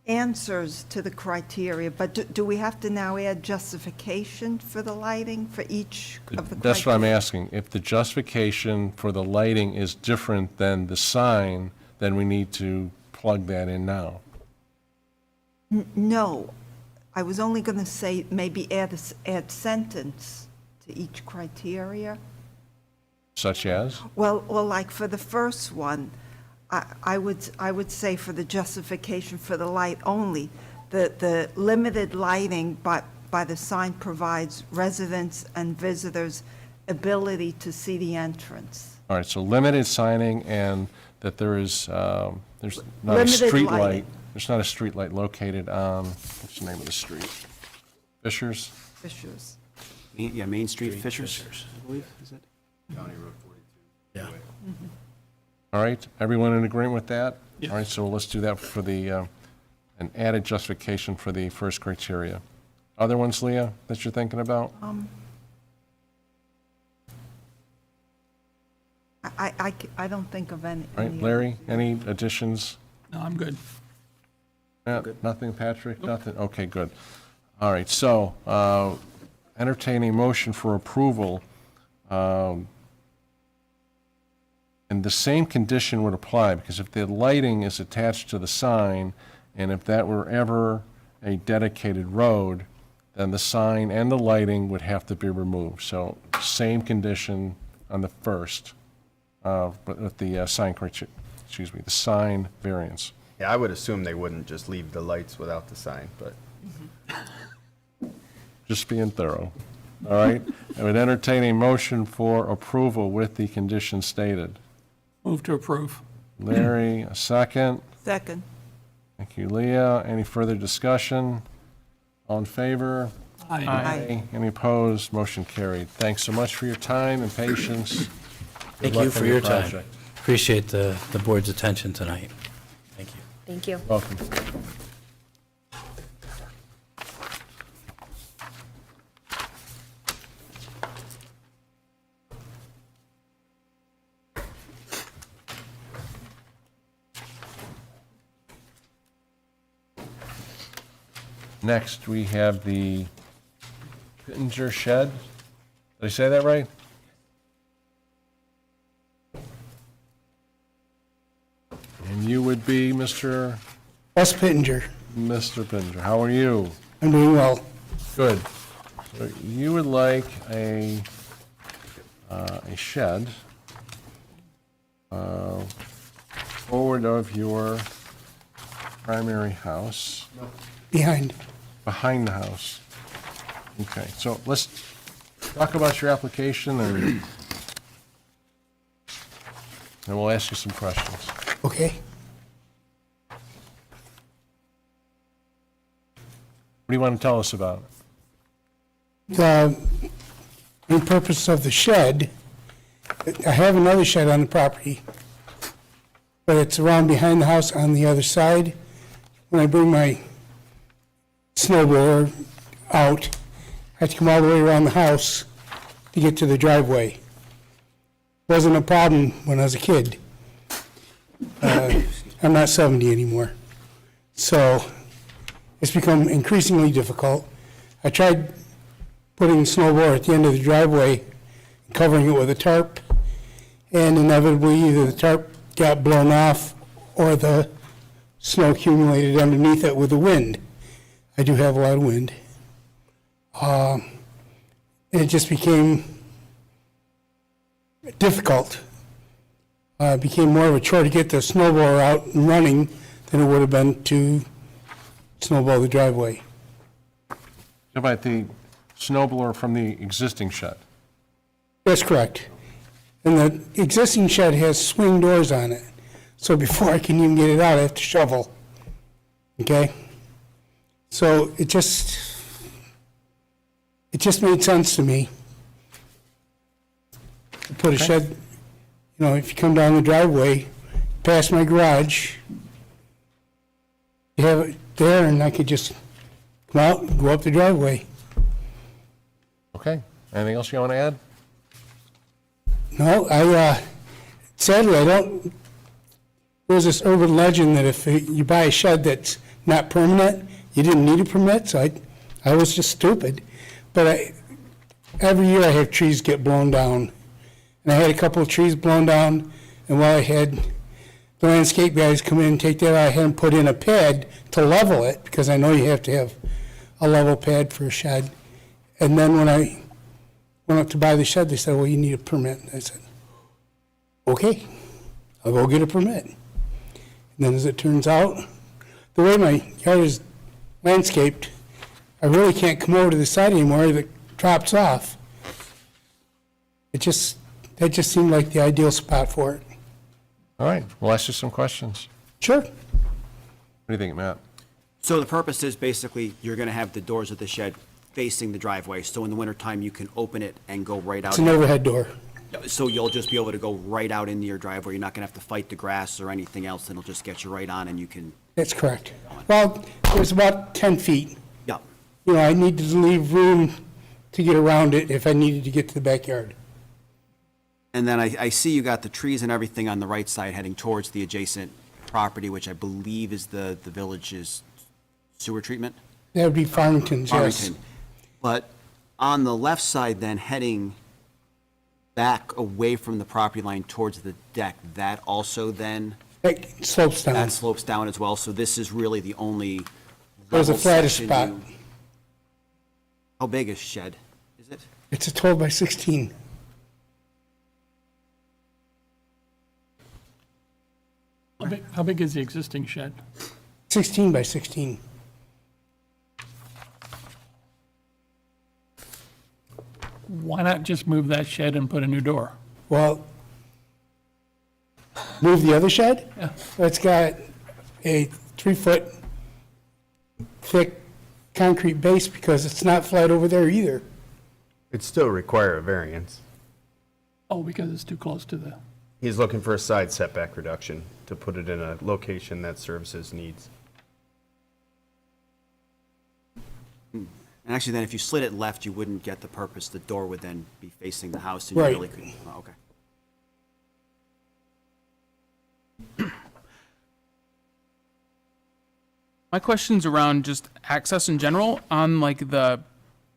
answers to the criteria, but do we have to now add justification for the lighting for each of the criteria? That's what I'm asking. If the justification for the lighting is different than the sign, then we need to plug that in now. No, I was only going to say maybe add sentence to each criteria. Such as? Well, like for the first one, I would say for the justification for the light only, the limited lighting by the sign provides residents and visitors ability to see the entrance. All right, so limited signing and that there's not a Limited street light. lighting. There's not a street light located on, what's the name of the street? Fishers? Issues. Main Street Fishers, I believe, is it? County Road 42. Yeah. All right, everyone in agreement with that? Yes. All right, so let's do that for the, an added justification for the first criteria. Other ones, Leah, that you're thinking about? I don't think of any. All right, Larry, any additions? No, I'm good. Matt, nothing, Patrick, nothing? Okay, good. All right, so entertain a motion for approval. And the same condition would apply, because if the lighting is attached to the sign, and if that were ever a dedicated road, then the sign and the lighting would have to be removed. So same condition on the first, but with the sign criteria, excuse me, the sign variance. Yeah, I would assume they wouldn't just leave the lights without the sign, but Just being thorough. All right? I would entertain a motion for approval with the conditions stated. Move to approve. Larry, a second. Second. Thank you, Leah. Any further discussion? All in favor? Aye. Any opposed? Motion carried. Thanks so much for your time and patience. Thank Good you luck for on your time. project. Appreciate the board's attention tonight. Thank you. Thank you. Welcome. Next, we have the Pittenger Shed. Did I say that right? And you would be Mr. Wes Pittenger. Pittenger. How are you? I'm doing well. Good. So you would like a shed forward of your primary house, Behind. behind the house. Okay, so let's talk about your application and we'll ask you some questions. Okay. What do you want to tell us about it? The main purpose of the shed, I have another shed on the property, but it's around behind the house on the other side. When I bring my snowblower out, I have to come all the way around the house to get to the driveway. Wasn't a problem when I was a kid. I'm not 70 anymore. So it's become increasingly difficult. I tried putting the snowblower at the end of the driveway, covering it with a tarp, and inevitably either the tarp got blown off or the snow accumulated underneath it with the wind. I do have a lot of wind. And it just became difficult. It became more of a chore to get the snowblower out and running than it would have been to snowball the driveway. How about the snowblower from the existing shed? That's correct. And the existing shed has swing doors on it, so before I can even get it out, I have to shovel. Okay? So it just made sense to me to put a shed, you know, if you come down the driveway, past my garage, you have it there, and I could just come out and go up the driveway. Okay, anything else you want to add? No, sadly, I don't, there's this urban legend that if you buy a shed that's not permanent, you didn't need a permit, so I was just stupid. But every year I have trees get blown down. And I had a couple of trees blown down, and while I had the landscape guys come in and take that out, I had them put in a pad to level it, because I know you have to have a level pad for a shed. And then when I went up to buy the shed, they said, well, you need a permit. And I said, okay, I'll go get a permit. And then as it turns out, the way my yard is landscaped, I really can't come over to the side anymore. It drops off. That just seemed like the ideal spot for it. All right, we'll ask you some questions. Sure. What do you think, Matt? So the purpose is basically you're going to have the doors of the shed facing the driveway, so in the wintertime you can open it and go right out. It's an overhead door. So you'll just be able to go right out into your driveway, you're not gonna have to fight the grass or anything else, and it'll just get you right on and you can, That's correct. Well, it was about 10 feet. yeah. You know, I needed to leave room to get around it if I needed to get to the backyard. And then I see you got the trees and everything on the right side heading towards the adjacent property, which I believe is the village's sewer treatment. That would be Farmington's, yes. Farmington. But on the left side then, heading back away from the property line towards the deck, that also then, That slopes down. that slopes down as well, so this is really the only There's a level flattest section spot. How big is shed, is it? It's a 12 by 16. How big is the existing shed? 16 by 16. Why not just move that shed and put a new door? Well, move the other shed? Yeah. It's got a 3-foot thick concrete base because it's not flat over there either. It'd still require a variance. Oh, because it's too close to the, He's looking for a side setback reduction to put it in a location that serves his needs. And actually then, if you slid it left, you wouldn't get the purpose, the door would then be facing the house, and you Right. really couldn't, oh, okay. My question's around just access in general on like the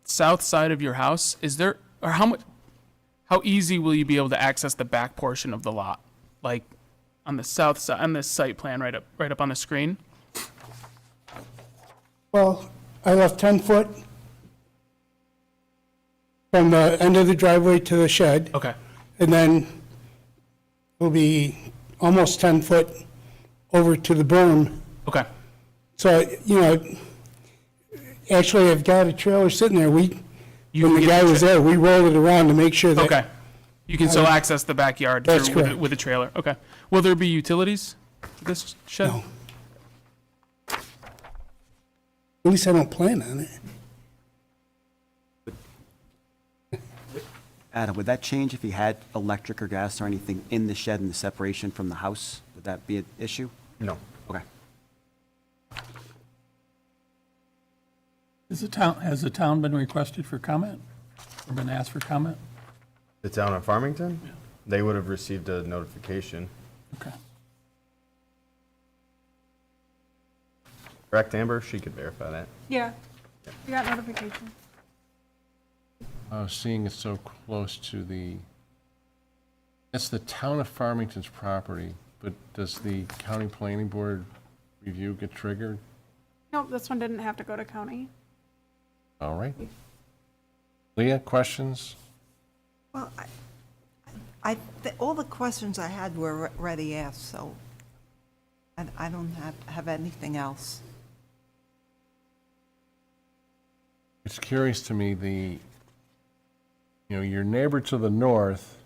south side of your house. Is there, or how easy will you be able to access the back portion of the lot? Like on the south side, on this site plan right up on the screen? Well, I left 10 foot from the end of the driveway to the shed. Okay. And then it'll be almost 10 foot over to the berm. Okay. So, you know, actually, I've got a trailer sitting there. You When can the get guy the was tra- there, we rolled it around to make sure that. Okay. You can still access the backyard That's through correct. with a trailer. Okay. Will there be utilities for this shed? No. At least I don't plan on it. Adam, would that change if he had electric or gas or anything in the shed and the separation from the house? Would that be an issue? No. Okay. has the town been requested for comment? Or been asked for comment? The town of Farmington? They would have received a notification. Okay. Correct, Amber? She could verify that. Yeah, we got notification. Seeing it so close to it's the town of Farmington's property, but does the county planning board review get triggered? Nope, this one didn't have to go to county. All right. Leah, questions? Well, all the questions I had were already asked, so I don't have anything else. It's curious to me, your neighbor to the north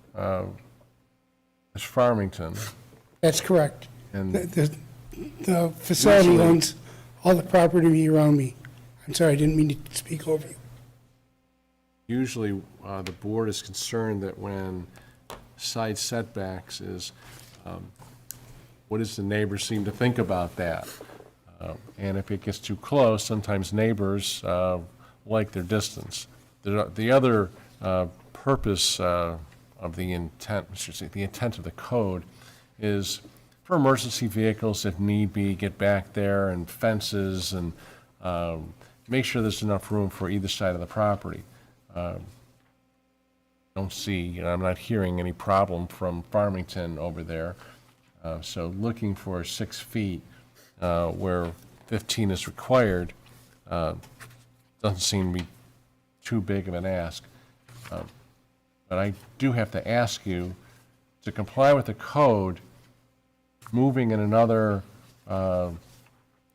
is Farmington, That's correct. and The facility Usually- owns all the property around me. I'm sorry, I didn't mean to speak over you. usually the board is concerned that when side setbacks what does the neighbor seem to think about that? And if it gets too close, sometimes neighbors like their distance. The other purpose of the intent, the intent of the code is for emergency vehicles, if need be, get back there, and fences, and make sure there's enough room for either side of the property. I'm not hearing any problem from Farmington over there. So looking for 6 feet where 15 is required doesn't seem to be too big of an ask. But I do have to ask you, to comply with the code, moving in another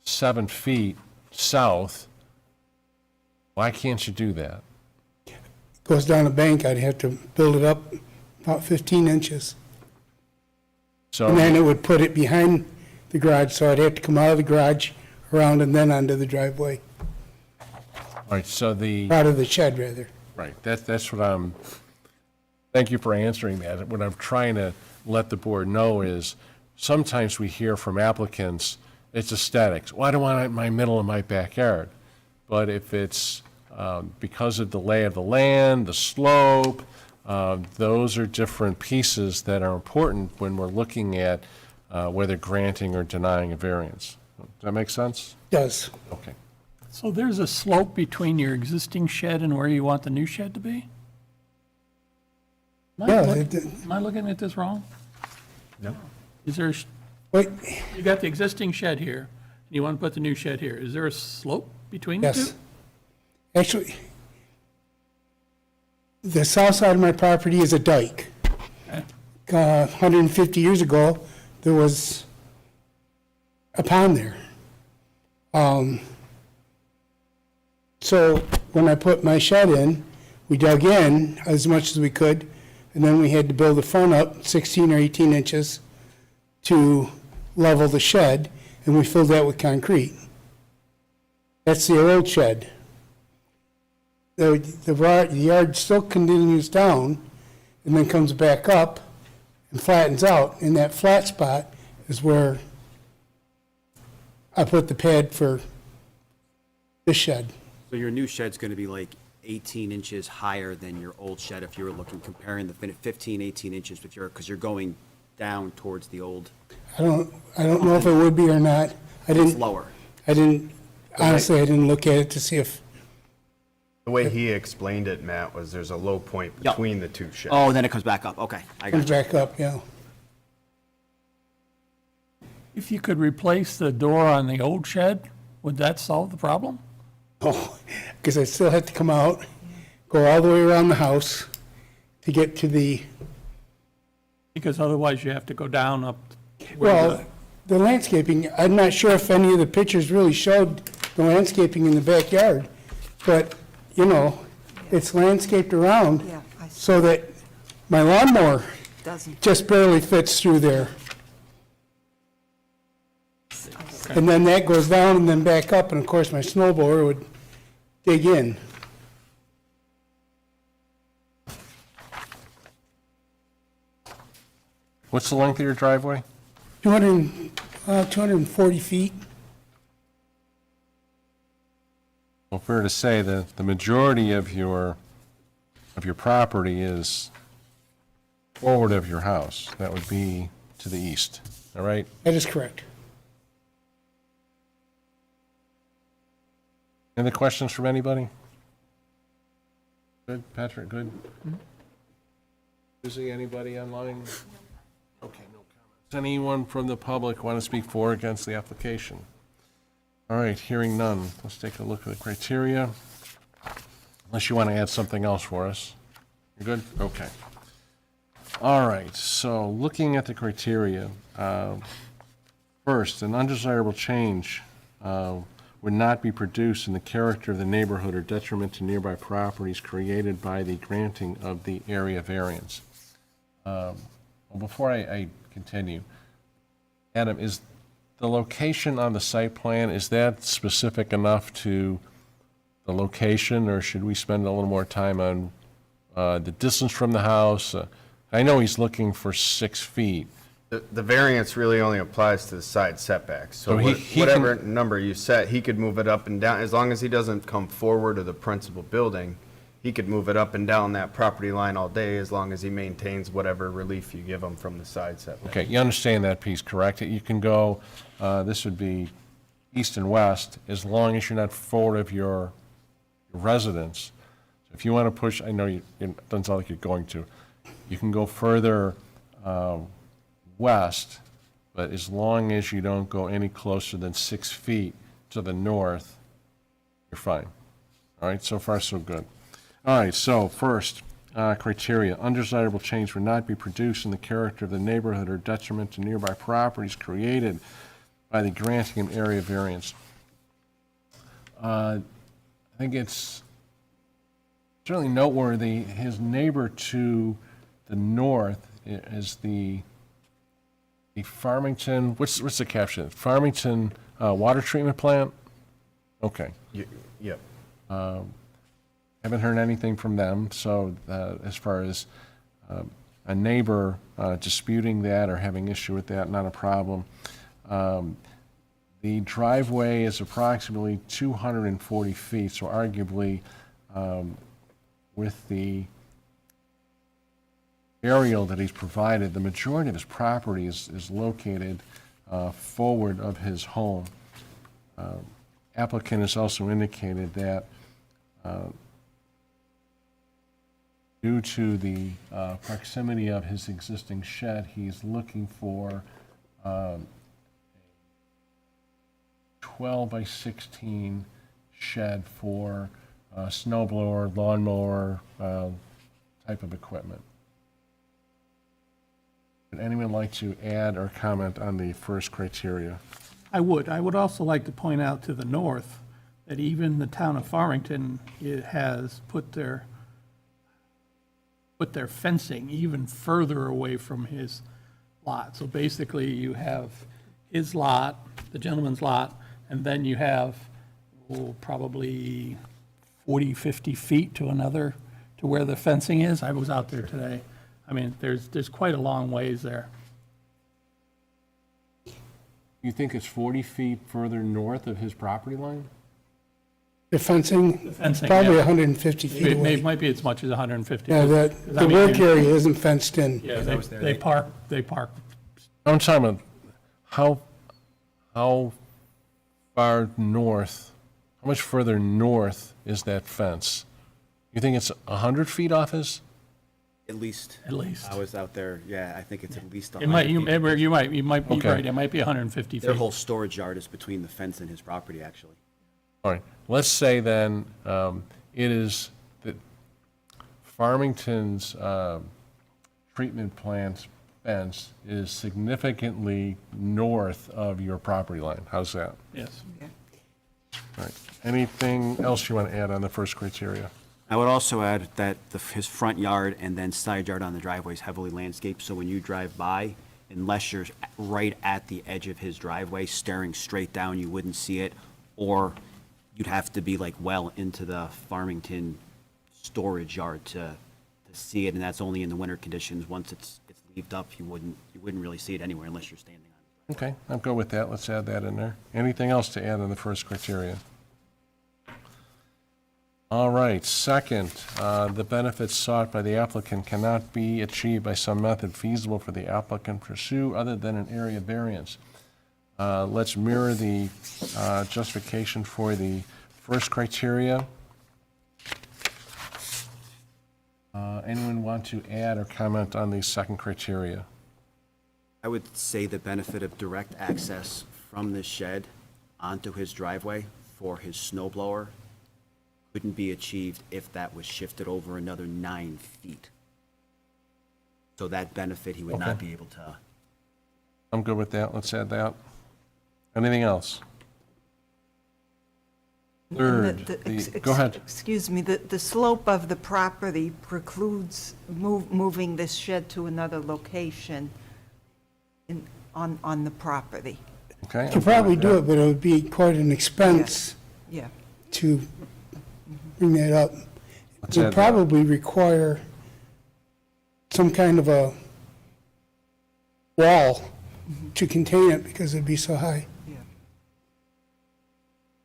7 feet south, why can't you do that? Goes down a bank, I'd have to build it up about 15 inches. So. And then it would put it behind the garage, so I'd have to come out of the garage, around and then onto the driveway, All right, so out of the shed, rather. right, that's what I'm Thank you for answering that. What I'm trying to let the board know is, sometimes we hear from applicants, it's aesthetics. Well, I don't want it in my middle of my backyard. But if it's because of the lay of the land, the slope, those are different pieces that are important when we're looking at whether granting or denying a variance. Does that make sense? Does. Okay. So there's a slope between your existing shed and where you want the new shed to be? Yeah, Am I looking at this wrong? No. Is there, wait, you got the existing shed here, and you want to put the new shed here. Is there a slope between the two? yes. Actually, the south side of my property is a dike. 150 years ago, there was a pond there. So when I put my shed in, we dug in as much as we could, and then we had to build the front up 16 or 18 inches to level the shed, and we filled that with concrete. That's the old shed. The yard still continues down and then comes back up and flattens out. And that flat spot is where I put the pad for this shed. So your new shed's going to be like 18 inches higher than your old shed if you were comparing the 15, 18 inches with because you're going down towards the old. I don't know if it would be or not. It's lower. Honestly, I didn't look at it to see if, The way he explained it, Matt, was there's a low point Yep. between the two sheds. Oh, then it comes back up. Okay, I it got comes you. back up, yeah. If you could replace the door on the old shed, would that solve the problem? Oh, because I still have to come out, go all the way around the house to get to the, Because otherwise you have to go down up. where well, the landscaping, I'm not sure if any of the pictures really showed the landscaping in the backyard, but, you know, it's landscaped around Yeah, I see. so that my lawnmower Doesn't, just barely fits through there. And then that goes down and then back up, and of course, my snow blower would dig in. What's the length of your driveway? 240 feet. Well, fair to say that the majority of your property is forward of your house. That would be to the east, all right? That is correct. Any other questions from anybody? Good, Patrick, good? Susie, anybody online? Okay, no comments. Anyone from the public want to speak for or against the application? All right, hearing none. Let's take a look at the criteria. Unless you want to add something else for us. You good? Okay. All right, so looking at the criteria, first, an undesirable change would not be produced in the character of the neighborhood or detriment to nearby properties created by the granting of the area variance. Well, before I continue, Adam, is the location on the site plan, is that specific enough to the location, or should we spend a little more time on the distance from the house? I know he's looking for 6 feet. The variance really only applies to the side setbacks. So So he whatever number you set, he could move it up and down. As long as he doesn't come forward of the principal building, he could move it up and down that property line all day as long as he maintains whatever relief you give him from the side setback. Okay, you understand that piece, correct? You can go, this would be east and west, as long as you're not forward of your residence. If you want to push, I know it doesn't sound like you're going to, you can go further west, but as long as you don't go any closer than 6 feet to the north, you're fine. All right, so far so good. All right, so first, criteria, undesirable change would not be produced in the character of the neighborhood or detriment to nearby properties created by the granting of area variance. I think it's certainly noteworthy, his neighbor to the north is the Farmington, what's the caption? Farmington Water Treatment Plant? Okay. Yep. Haven't heard anything from them, so as far as a neighbor disputing that or having issue with that, not a problem. The driveway is approximately 240 feet, so arguably, with the aerial that he's provided, the majority of his property is located forward of his home. Applicant has also indicated that due to the proximity of his existing shed, he's looking for 12 by 16 shed for snow blower, lawnmower type of equipment. Would anyone like to add or comment on the first criteria? I would. I would also like to point out to the north that even the town of Farmington has put their fencing even further away from his lot. So basically, you have his lot, the gentleman's lot, and then you have probably 40, 50 feet to another, to where the fencing is. I was out there today. I mean, there's quite a long ways there. You think it's 40 feet further north of his property line? The fencing, fencing, probably yeah. 150 feet It away. might be as much as 150. Yeah, Because, I the mean, work area isn't fenced in. Yeah, they park. I'm talking about how far north, how much further north is that fence? You think it's 100 feet off his? At least. At least. I was out there, yeah, I think it's at least It might, 100 feet. you might be Okay. right. It might be 150 Their feet. whole storage yard is between the fence and his property, actually. All right, let's say then it is that Farmington's treatment plant fence is significantly north of your property line. How's that? Yes. All right. Anything else you want to add on the first criteria? I would also add that his front yard and then side yard on the driveway is heavily landscaped, so when you drive by, unless you're right at the edge of his driveway, staring straight down, you wouldn't see it, or you'd have to be like well into the Farmington storage yard to see it, and that's only in the winter conditions. Once it's leaved up, you wouldn't really see it anywhere unless you're standing on it. Okay, I'll go with that. Let's add that in there. Anything else to add on the first criteria? All right, second, the benefits sought by the applicant cannot be achieved by some method feasible for the applicant to pursue other than an area variance. Let's mirror the justification for the first criteria. Anyone want to add or comment on the second criteria? I would say the benefit of direct access from the shed onto his driveway for his snow blower couldn't be achieved if that was shifted over another 9 feet. So that benefit, he would not Okay. be able to. I'm good with that. Let's add that. Anything else? Third, go ahead. Excuse me, the slope of the property precludes moving this shed to another location on the property. Okay. You could probably do it, but it would be quite an expense Yeah. to bring that up. Let's It add would that. probably require some kind of a wall to contain it because it'd be so high.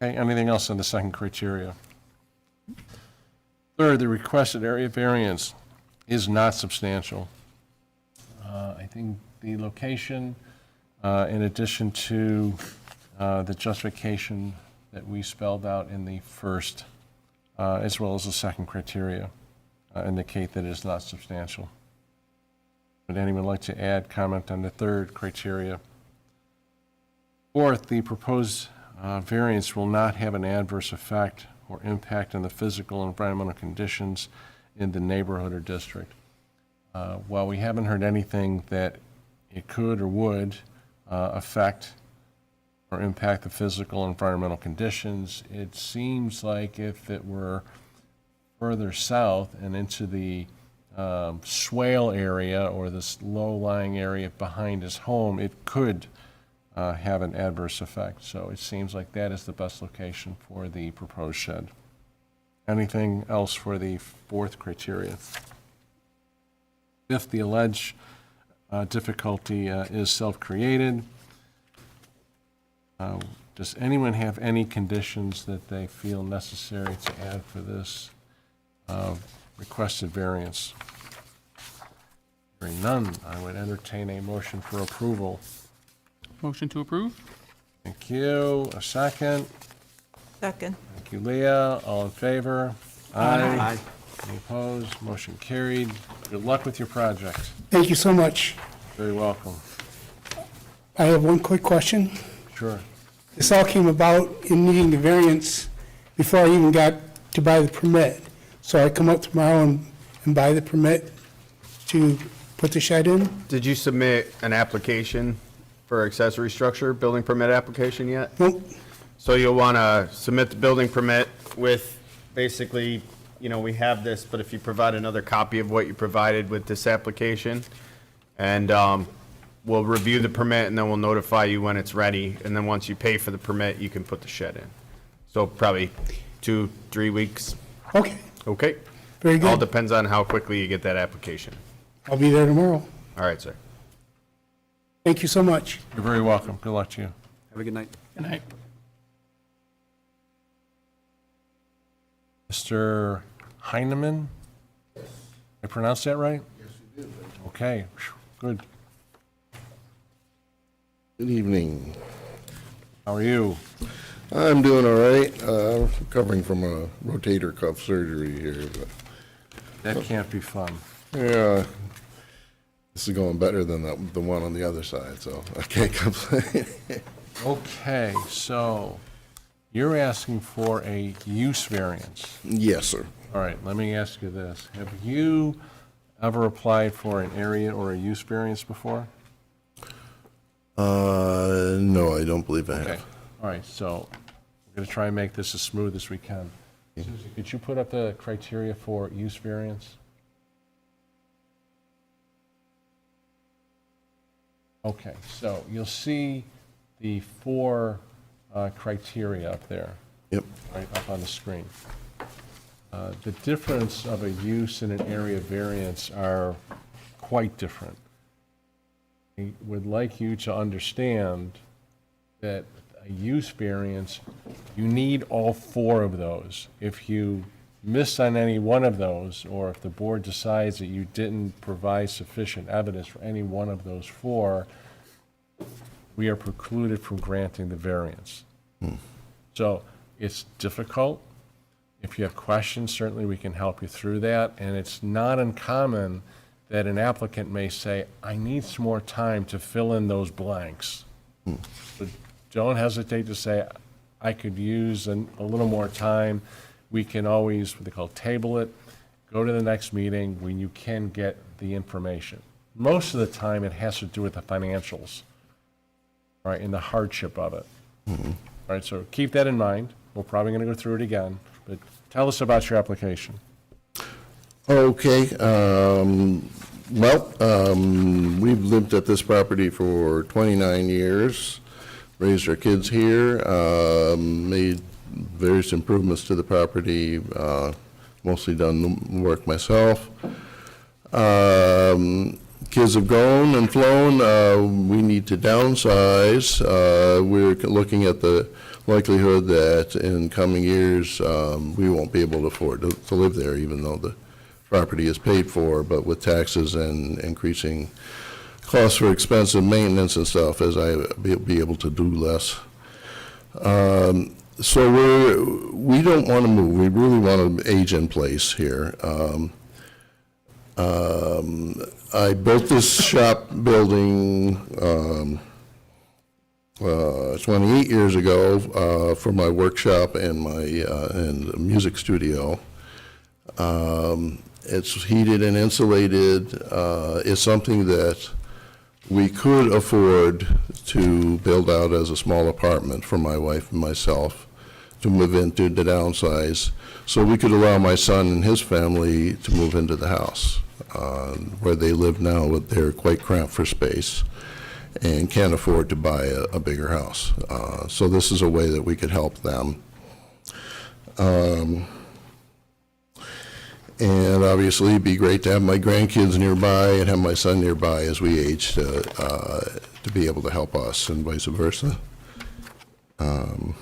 Okay, anything else on the second criteria? Third, the requested area variance is not substantial. I think the location, in addition to the justification that we spelled out in the first, as well as the second criteria, indicate that it is not substantial. Would anyone like to add comment on the third criteria? Fourth, the proposed variance will not have an adverse effect or impact on the physical and environmental conditions in the neighborhood or district. While we haven't heard anything that it could or would affect or impact the physical and environmental conditions, it seems like if it were further south and into the swale area or this low-lying area behind his home, it could have an adverse effect. So it seems like that is the best location for the proposed shed. Anything else for the fourth criteria? if the alleged difficulty is self-created. Does anyone have any conditions that they feel necessary to add for this requested variance? Hearing none, I would entertain a motion for approval. Motion to approve? Thank you. A second. Second. Thank you, Leah. All in favor? Aye. Any opposed? Motion carried. Good luck with your project. Thank you so much. Very welcome. I have one quick question. Sure. This all came about in needing the variance before I even got to buy the permit. So I come up tomorrow and buy the permit to put the shed in? Did you submit an application for accessory structure, building permit application yet? Nope. So you'll want to submit the building permit with, basically, we have this, but if you provide another copy of what you provided with this application, and we'll review the permit, and then we'll notify you when it's ready, and then once you pay for the permit, you can put the shed in. So probably 2-3 weeks, Okay, okay? very All good. depends on how quickly you get that application. I'll be there tomorrow. All right, sir. Thank you so much. You're very welcome. Good luck to you. Have a good night. Good night. Mr. Heineman? I pronounced that right? Yes, you did. Okay, good. Good evening. How are you? I'm doing all right. Recovering from a rotator cuff surgery here, but That can't be fun. yeah, this is going better than the one on the other side, so I can't complain. Okay, so you're asking for a use variance. Yes, sir. All right, let me ask you this. Have you ever applied for an area or a use variance before? No, I don't believe I Okay, have. all right, so we're going to try and make this as smooth as we can. Susie, could you put up the criteria for use variance? Okay, so you'll see the 4 criteria up there, Yep. right up on the screen. The difference of a use and an area variance are quite different. I would like you to understand that a use variance, you need all 4 of those. If you miss on any one of those, or if the board decides that you didn't provide sufficient evidence for any one of those 4, we are precluded from granting the variance. So it's difficult. If you have questions, certainly we can help you through that. And it's not uncommon that an applicant may say, I need some more time to fill in those blanks. So don't hesitate to say, I could use a little more time. We can always, what they call, table it, go to the next meeting when you can get the information. Most of the time, it has to do with the financials, right, and the hardship of it. All right, so keep that in mind. We're probably going to go through it again, but tell us about your application. Okay, we've lived at this property for 29 years, raised our kids here, made various improvements to the property, mostly done the work myself. Kids have grown and flown, we need to downsize. We're looking at the likelihood that in coming years, we won't be able to afford to live there, even though the property is paid for, but with taxes and increasing costs for expensive maintenance and stuff, as I be able to do less. So we don't want to move. We really want to age in place here. I built this shop building 28 years ago for my workshop and my and music studio. It's heated and insulated. It's something that we could afford to build out as a small apartment for my wife and myself to move into, to downsize, so we could allow my son and his family to move into the house. Where they live now, they're quite cramped for space and can't afford to buy a bigger house. So this is a way that we could help them. And obviously, it'd be great to have my grandkids nearby and have my son nearby as we age to be able to help us and vice versa. And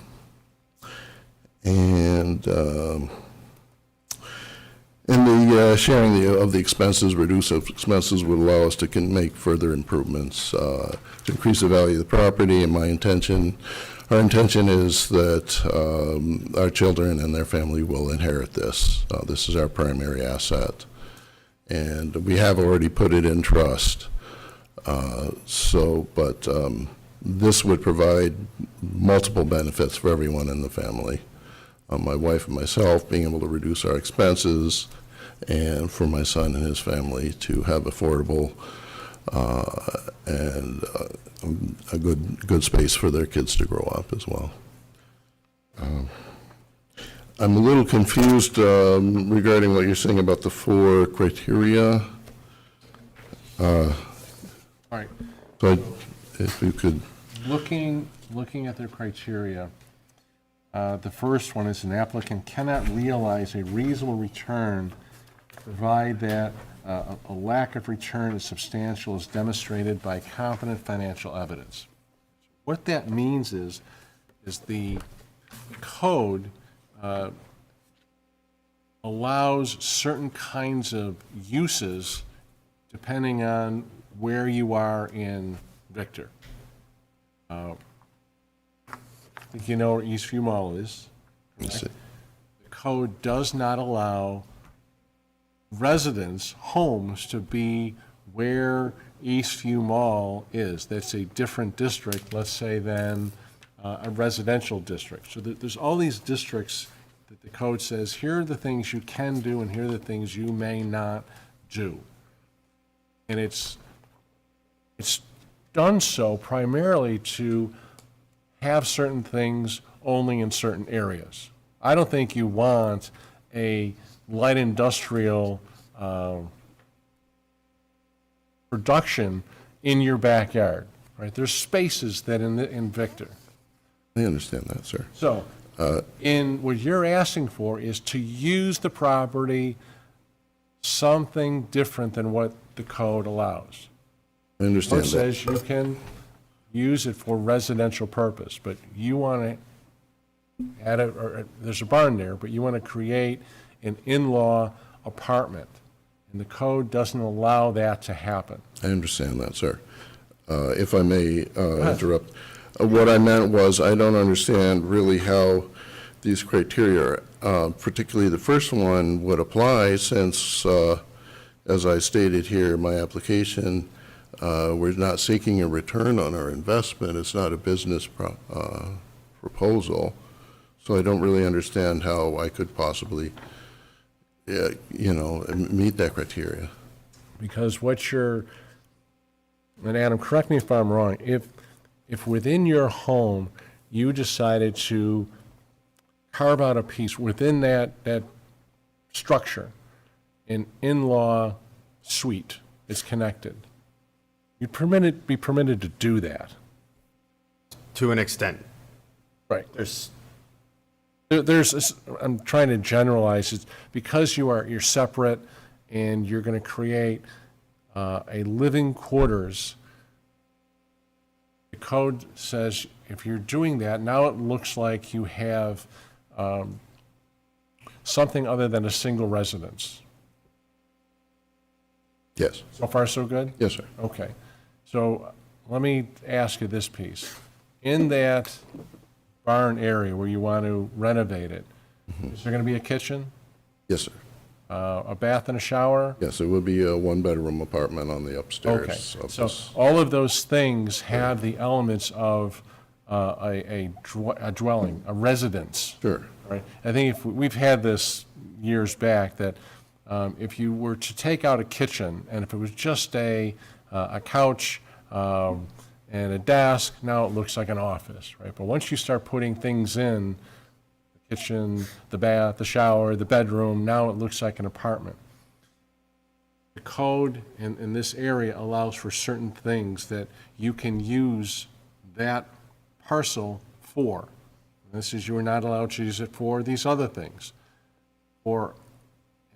the sharing of the expenses, reduce of expenses would allow us to make further improvements to increase the value of the property. And our intention is that our children and their family will inherit this. This is our primary asset. And we have already put it in trust. But this would provide multiple benefits for everyone in the family. My wife and myself being able to reduce our expenses, and for my son and his family to have affordable and a good space for their kids to grow up as well. I'm a little confused regarding what you're saying about the 4 criteria. All right. But if you could, Looking at their criteria, the first one is an applicant cannot realize a reasonable return provide that a lack of return is substantial as demonstrated by competent financial evidence. What that means is the code allows certain kinds of uses depending on where you are in Victor. I think you know where Eastview Mall is. let's see. The code does not allow residents, homes, to be where Eastview Mall is. That's a different district, let's say, than a residential district. So there's all these districts that the code says, here are the things you can do and here are the things you may not do. And it's done so primarily to have certain things only in certain areas. I don't think you want a light industrial production in your backyard, right? There's spaces that in Victor. I understand that, sir. So, in what you're asking for is to use the property something different than what the code allows. I understand Code that. says you can use it for residential purpose, but you want to add it, or there's a barn there, but you want to create an in-law apartment, and the code doesn't allow that to happen. I understand that, sir. If I may interrupt, what I meant was I don't understand really how these criteria, particularly the first one, would apply since, as I stated here in my application, we're not seeking a return on our investment. It's not a business proposal. So I don't really understand how I could possibly, meet that criteria. Because what you're, and Adam, correct me if I'm wrong, if within your home, you decided to carve out a piece within that structure, an in-law suite is connected, you'd be permitted to do that. To an extent. Right. There's I'm trying to generalize, it's because you're separate and you're going to create a living quarters. The code says if you're doing that, now it looks like you have something other than a single residence. Yes. So far, so good? Yes, sir. Okay. So let me ask you this piece. In that barn area where you want to renovate it, is there going to be a kitchen, Yes, sir. a bath and a shower? Yes, it would be a one-bedroom apartment on the Okay. upstairs of So this. all of those things have the elements of a dwelling, a residence. Sure. Right. I think if, we've had this years back, that if you were to take out a kitchen, and if it was just a couch and a desk, now it looks like an office, right? But once you start putting things in, the kitchen, the bath, the shower, the bedroom, now it looks like an apartment. The code in this area allows for certain things that you can use that parcel for. This is, you are not allowed to use it for these other things. For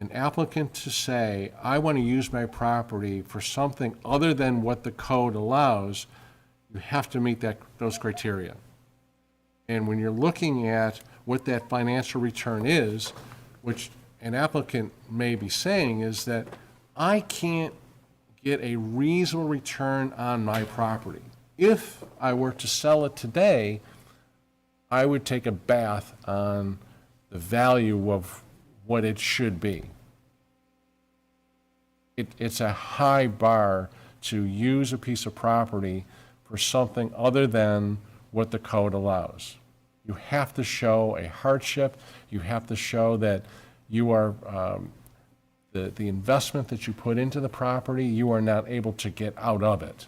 an applicant to say, I want to use my property for something other than what the code allows, you have to meet those criteria. And when you're looking at what that financial return is, which an applicant may be saying is that I can't get a reasonable return on my property. If I were to sell it today, I would take a bath on the value of what it should be. It's a high bar to use a piece of property for something other than what the code allows. You have to show a hardship. You have to show that you are, the investment that you put into the property, you are not able to get out of it.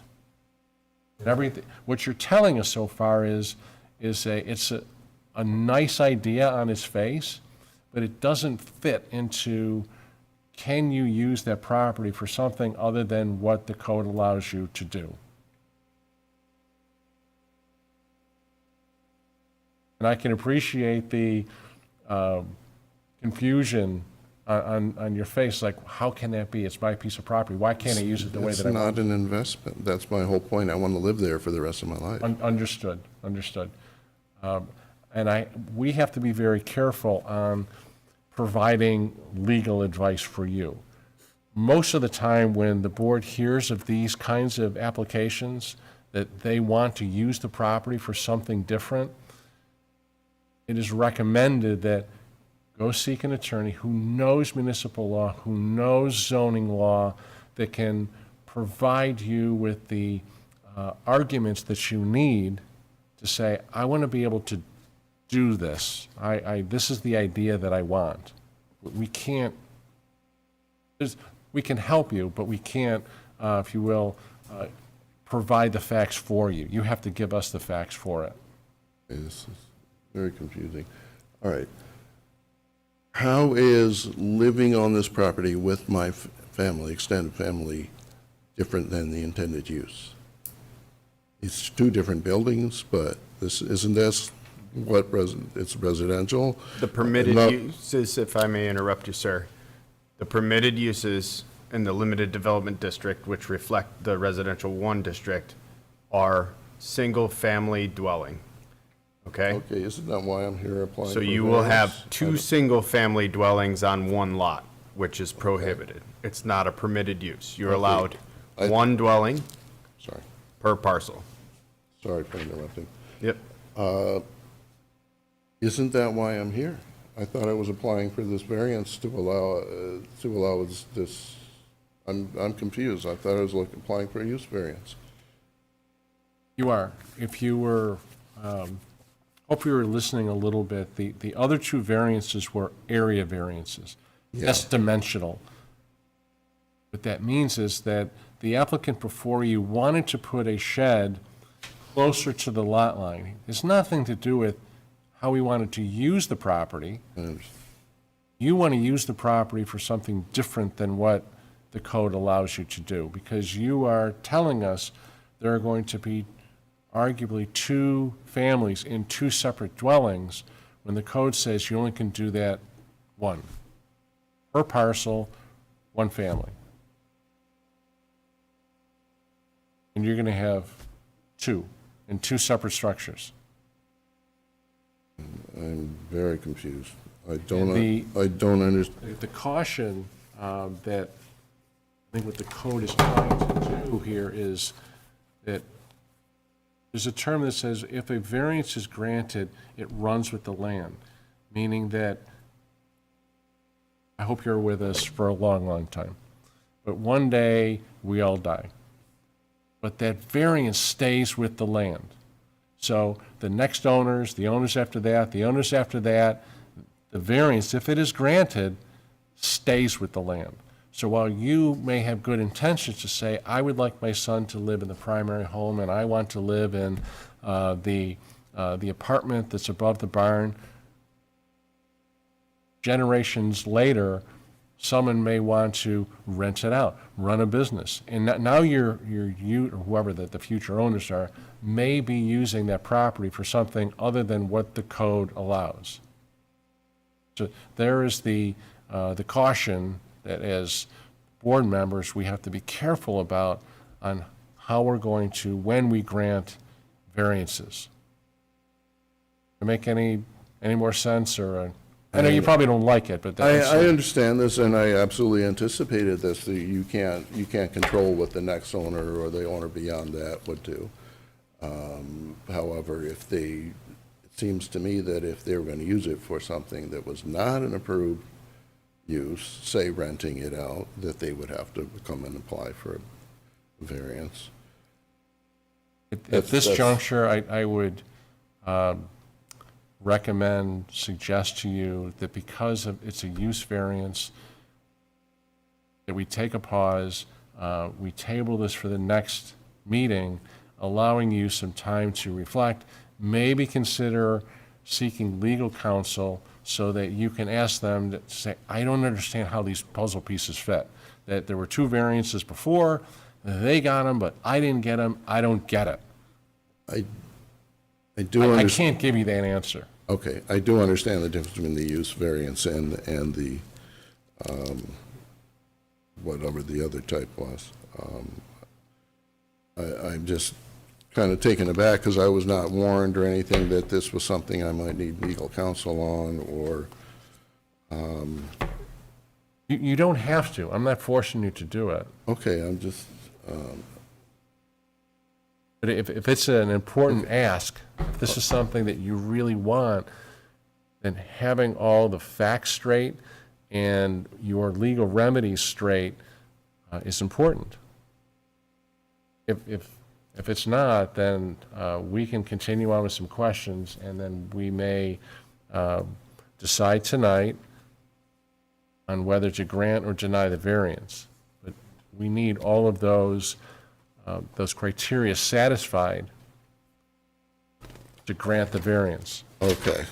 Everything, what you're telling us so far is it's a nice idea on its face, but it doesn't fit into, can you use that property for something other than what the code allows you to do? And I can appreciate the confusion on your face, like, how can that be? It's my piece of property. Why can't I use it the way that I It's want? not an investment. That's my whole point. I want to live there for the rest of my life. Understood. And we have to be very careful on providing legal advice for you. Most of the time, when the board hears of these kinds of applications, that they want to use the property for something different, it is recommended that go seek an attorney who knows municipal law, who knows zoning law, that can provide you with the arguments that you need to say, I want to be able to do this. This is the idea that I want. We can't, we can help you, but we can't, if you will, provide the facts for you. You have to give us the facts for it. Okay, this is very confusing. All right. How is living on this property with my family, extended family, different than the intended use? It's two different buildings, but isn't this what it's residential? The permitted No. uses, if I may interrupt you, sir, the permitted uses in the limited development district, which reflect the residential 1 district, are single-family dwelling, okay? Okay, isn't that why I'm here applying So for you will have variance? 2 single-family dwellings on 1 lot, which is prohibited. It's not a permitted use. You're allowed I- 1 dwelling Sorry, per parcel. sorry for interrupting. Yep. Isn't that why I'm here? I thought I was applying for this variance to allow this, I'm confused. I thought I was applying for a use variance. You are. If you were, hope you were listening a little bit, the other 2 variances were area variances. That's dimensional. What that means is that the applicant before you wanted to put a shed closer to the lot line. It's nothing to do with how we wanted to use the property. I understand. You want to use the property for something different than what the code allows you to do, because you are telling us there are going to be arguably 2 families in 2 separate dwellings, when the code says you only can do that 1. Per parcel, 1 family. And you're going to have 2 in 2 separate structures. I'm very confused. I The- don't understand. The caution that, I think what the code is trying to do here is that there's a term that says if a variance is granted, it runs with the land, meaning that, I hope you're with us for a long, long time, but one day we all die. But that variance stays with the land. So the next owners, the owners after that, the owners after that, the variance, if it is granted, stays with the land. So while you may have good intentions to say, I would like my son to live in the primary home and I want to live in the apartment that's above the barn, generations later, someone may want to rent it out, run a business. And now you, or whoever the future owners are, may be using that property for something other than what the code allows. So there is the the caution that as board members, we have to be careful about on how we're going to, when we grant variances. To make any more sense, or, I know you probably don't like it, but that's. I understand this, and I absolutely anticipated this, that you can't control what the next owner or the owner beyond that would do. However, it seems to me that if they were going to use it for something that was not an approved use, say renting it out, that they would have to come and apply for a variance. At this That's- juncture, I would recommend, suggest to you that because it's a use variance, that we take a pause, we table this for the next meeting, allowing you some time to reflect, maybe consider seeking legal counsel so that you can ask them to say, I don't understand how these puzzle pieces fit. That there were 2 variances before, they got them, but I didn't get them, I don't get it. I do I understand. can't give you that answer. Okay, I do understand the difference between the use variance and the, whatever the other type was. I'm just kind of taken aback because I was not warned or anything that this was something I might need legal counsel on, or, You don't have to. I'm not forcing you to do it. okay, I'm just, But if it's an important ask, if this is something that you really want, then having all the facts straight and your legal remedies straight is important. If it's not, then we can continue on with some questions, and then we may decide tonight on whether to grant or deny the variance. But we need all of those criteria satisfied to grant the variance. okay.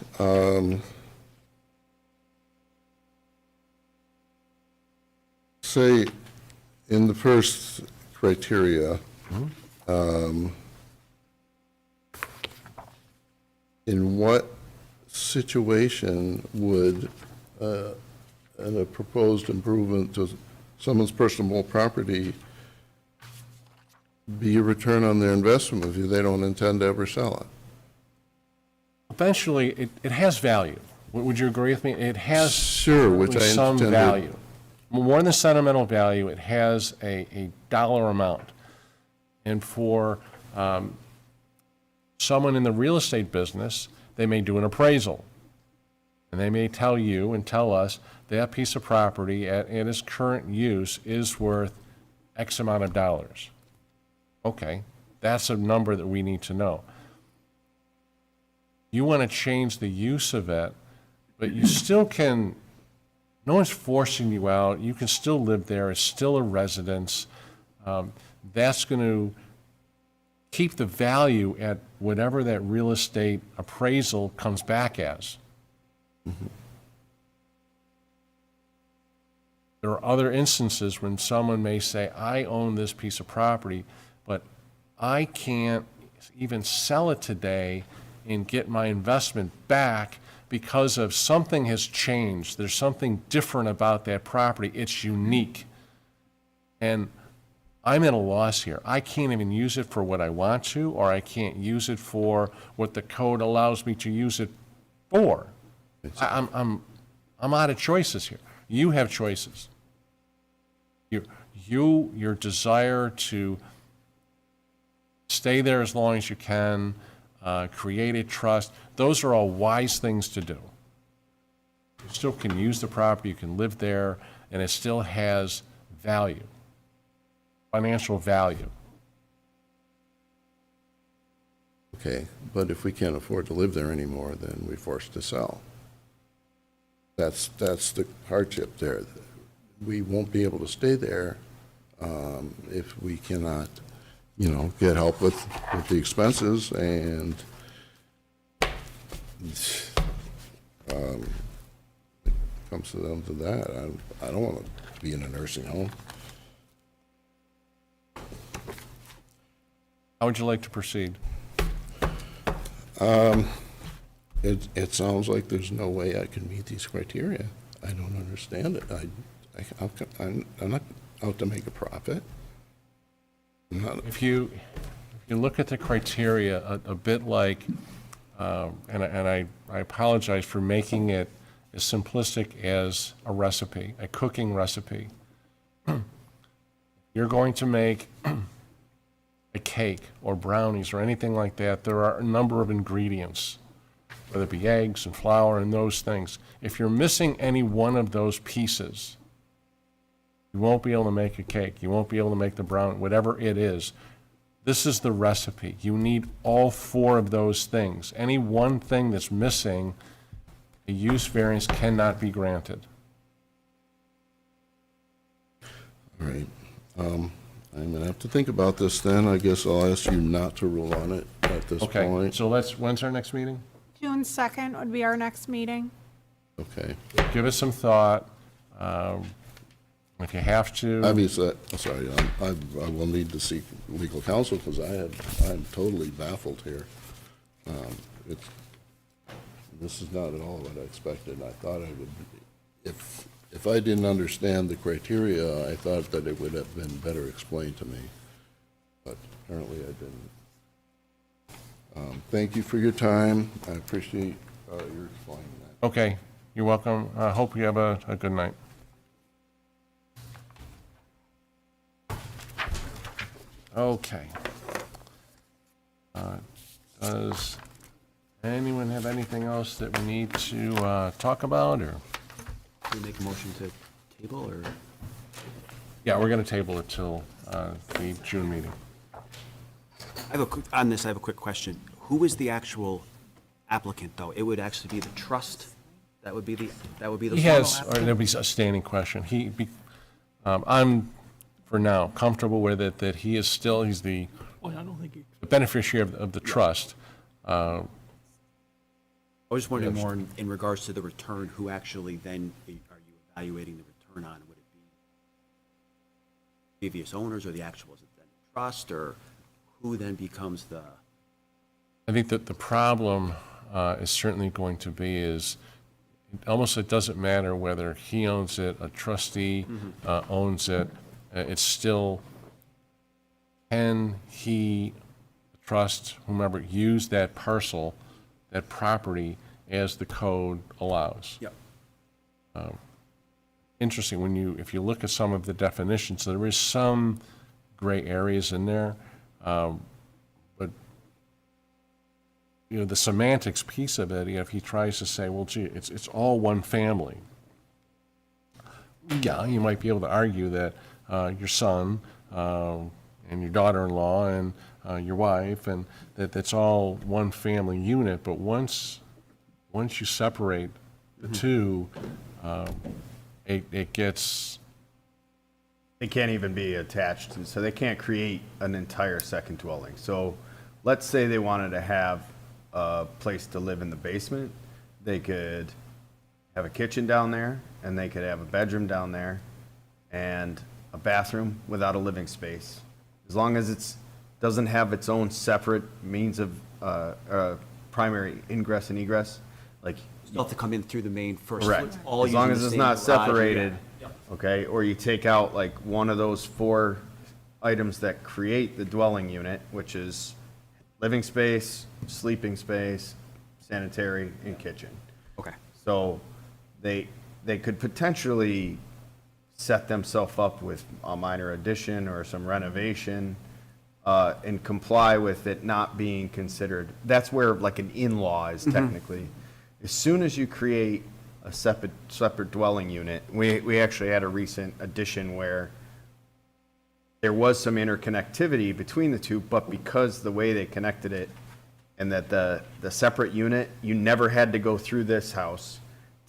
Say, in the first criteria, in what situation would a proposed improvement to someone's personal property be a return on their investment if they don't intend to ever sell it? Eventually, it has value. Would you agree with me? It has Sure, which I some intended. value. More than sentimental value, it has a dollar amount. And for someone in the real estate business, they may do an appraisal. And they may tell you and tell us that piece of property at its current use is worth X amount of dollars. Okay, that's a number that we need to know. You want to change the use of it, but you still can, no one's forcing you out. You can still live there. It's still a residence. That's going to keep the value at whatever that real estate appraisal comes back as. There are other instances when someone may say, I own this piece of property, but I can't even sell it today and get my investment back because of something has changed. There's something different about that property. It's unique. And I'm at a loss here. I can't even use it for what I want to, or I can't use it for what the code allows me to use it for. I'm out of choices here. You have choices. Your desire to stay there as long as you can, create a trust, those are all wise things to do. You still can use the property, you can live there, and it still has value, financial value. Okay, but if we can't afford to live there anymore, then we're forced to sell. That's the hardship there. We won't be able to stay there if we cannot, get help with the expenses, and it comes to them to that. I don't want to be in a nursing home. How would you like to proceed? It sounds like there's no way I can meet these criteria. I don't understand it. I'm not out to make a profit. I'm not, If you look at the criteria a bit like, and I apologize for making it as simplistic as a recipe, a cooking recipe. You're going to make a cake or brownies or anything like that, there are a number of ingredients, whether it be eggs and flour and those things. If you're missing any one of those pieces, you won't be able to make a cake. You won't be able to make the brownie, whatever it is. This is the recipe. You need all four of those things. Any one thing that's missing, a use variance cannot be granted. all right. I'm gonna have to think about this then. I guess I'll ask you not to rule on it at this Okay, point. so when's our next meeting? June 2nd would be our next meeting. Okay. Give it some thought. If you have to. Obviously, I'm sorry, I will need to seek legal counsel because I'm totally baffled here. It's, this is not at all what I expected. I thought I would, if I didn't understand the criteria, I thought that it would have been better explained to me. But apparently I didn't. Thank you for your time. I appreciate your explaining that. Okay, you're welcome. I hope you have a good night. Okay. Does anyone have anything else that we need to talk about, or? Can we make a motion to table, or? Yeah, we're going to table it till the June meeting. On this, I have a quick question. Who is the actual applicant, though? It would actually be the trust? That would be the He has, or there'll be a standing question. I'm, for now, comfortable with it, that he's the Well, I don't think you. beneficiary of the trust. I was just wondering more in regards to the return, who actually then are you evaluating the return on? Would it be previous owners or the actual, is it then trust, or who then becomes the? I think that the problem is certainly going to be is, almost it doesn't matter whether he owns it, a trustee owns it, it's still, can he, the trust, whomever, use that parcel, that property as the code allows? Yep. Interesting, if you look at some of the definitions, there is some gray areas in there, but the semantics piece of it, if he tries to say, well, gee, it's all one family. Yeah, you might be able to argue that your son and your daughter-in-law and your wife, and that's all one family unit, but once you separate the two, it gets. They can't even be attached, so they can't create an entire second dwelling. So let's say they wanted to have a place to live in the basement. They could have a kitchen down there, and they could have a bedroom down there, and a bathroom without a living space. As long as it doesn't have its own separate means of primary ingress and egress, like. You'll have to come in through the main first. Correct. All As long using as the it's same not garage, separated, yeah. okay, or you take out like one of those four items that create the dwelling unit, which is living space, sleeping space, sanitary, and kitchen. Okay. So they could potentially set themselves up with a minor addition or some renovation and comply with it not being considered. That's where like an in-law is technically. As soon as you create a separate dwelling unit, we actually had a recent addition where there was some interconnectivity between the two, but because the way they connected it and that the separate unit, you never had to go through this house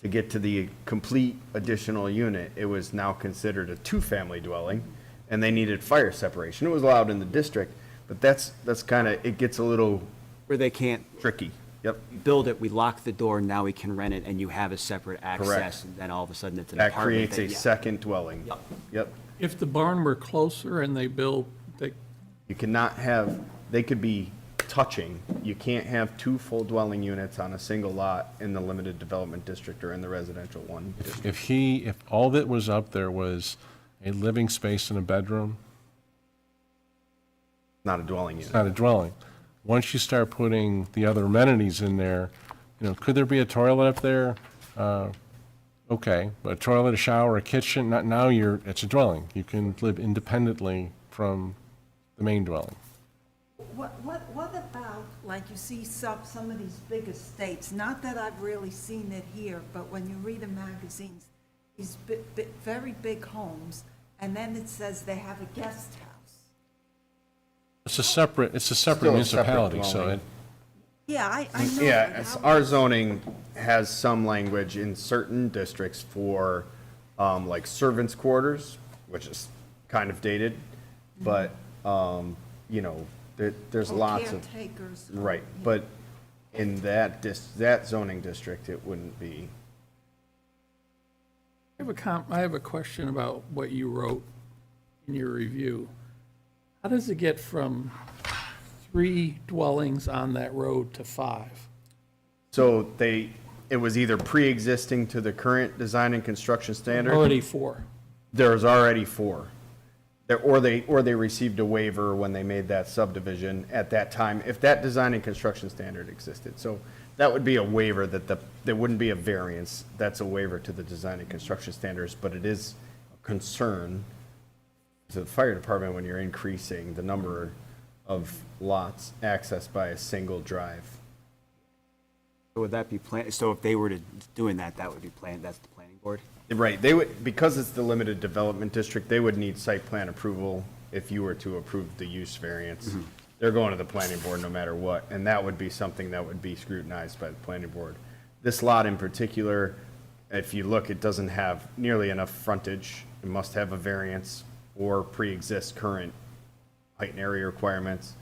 to get to the complete additional unit. It was now considered a two-family dwelling, and they needed fire separation. It was allowed in the district, but that's kind of, it gets a little Where they can't tricky. Yep. build it, we lock the door, now we can rent it, and you have a separate access, Correct. and then all of a sudden it's an That apartment. creates a second dwelling. Yep. Yep. If the barn were closer and they built, You cannot have, they could be touching. You can't have two full dwelling units on a single lot in the limited development district or in the residential one district. If all that was up there was a living space and a bedroom, Not a dwelling it's unit. not a dwelling. Once you start putting the other amenities in there, could there be a toilet up there? Okay, but a toilet, a shower, a kitchen, not, now it's a dwelling. You can live independently from the main dwelling. What about, like you see some of these big estates, not that I've really seen it here, but when you read the magazines, these very big homes, and then it says they have a guest house. It's a separate Still a separate municipality, so dwelling. Yeah, I know. Yeah, but how- our zoning has some language in certain districts for, like servants' quarters, which is kind of dated, but, there's or lots of, caretakers. right, but in that zoning district, it wouldn't be. I have a question about what you wrote in your review. How does it get from 3 dwellings on that road to 5? So it was either pre-existing to the current design and construction standard. Already 4. There was already 4. Or they received a waiver when they made that subdivision at that time, if that design and construction standard existed. So that would be a waiver there wouldn't be a variance. That's a waiver to the design and construction standards, but it is a concern to the fire department when you're increasing the number of lots accessed by a single drive. Would that be so if they were to doing that, that would be that's the planning board? Right, they would, because it's the limited development district, they would need site plan approval if you were to approve the use variance. They're going to the planning board no matter what, and that would be something that would be scrutinized by the planning board. This lot in particular, if you look, it doesn't have nearly enough frontage. It must have a variance or pre-exist current height and area requirements.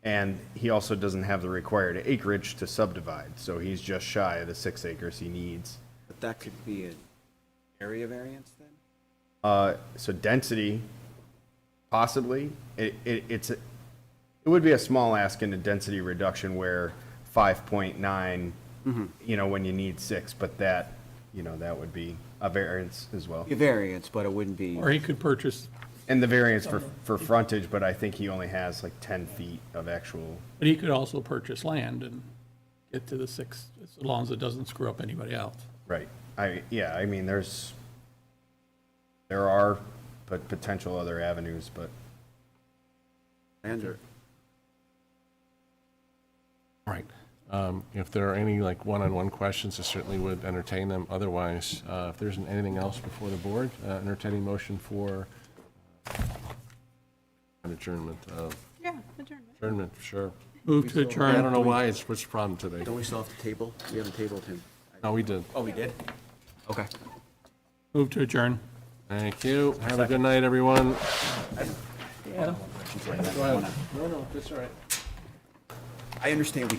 And he also doesn't have the required acreage to subdivide, so he's just shy of the 6 acres he needs. But that could be an area variance then? So density, possibly. It would be a small ask in a density reduction where 5.9, when you need 6, but that would be a variance as well. A variance, but it wouldn't be. Or he could purchase, And the variance for frontage, but I think he only has like 10 feet of actual, but he could also purchase land and get to the 6, as long as it doesn't screw up anybody else. right. There are potential other avenues, but Andrew. Right. If there are any one-on-one questions, I certainly would entertain them. Otherwise, if there isn't anything else before the board, entertaining motion for an adjournment. Yeah, adjournment. Adjournment, sure. Move to I adjourn. don't know why, what's the problem today? Don't we still have to table? We haven't tabled him. No, we did. Oh, we did? Okay. Move to adjourn. Thank you. Have a good night, everyone. Yeah. Go ahead. No, that's all right. I understand we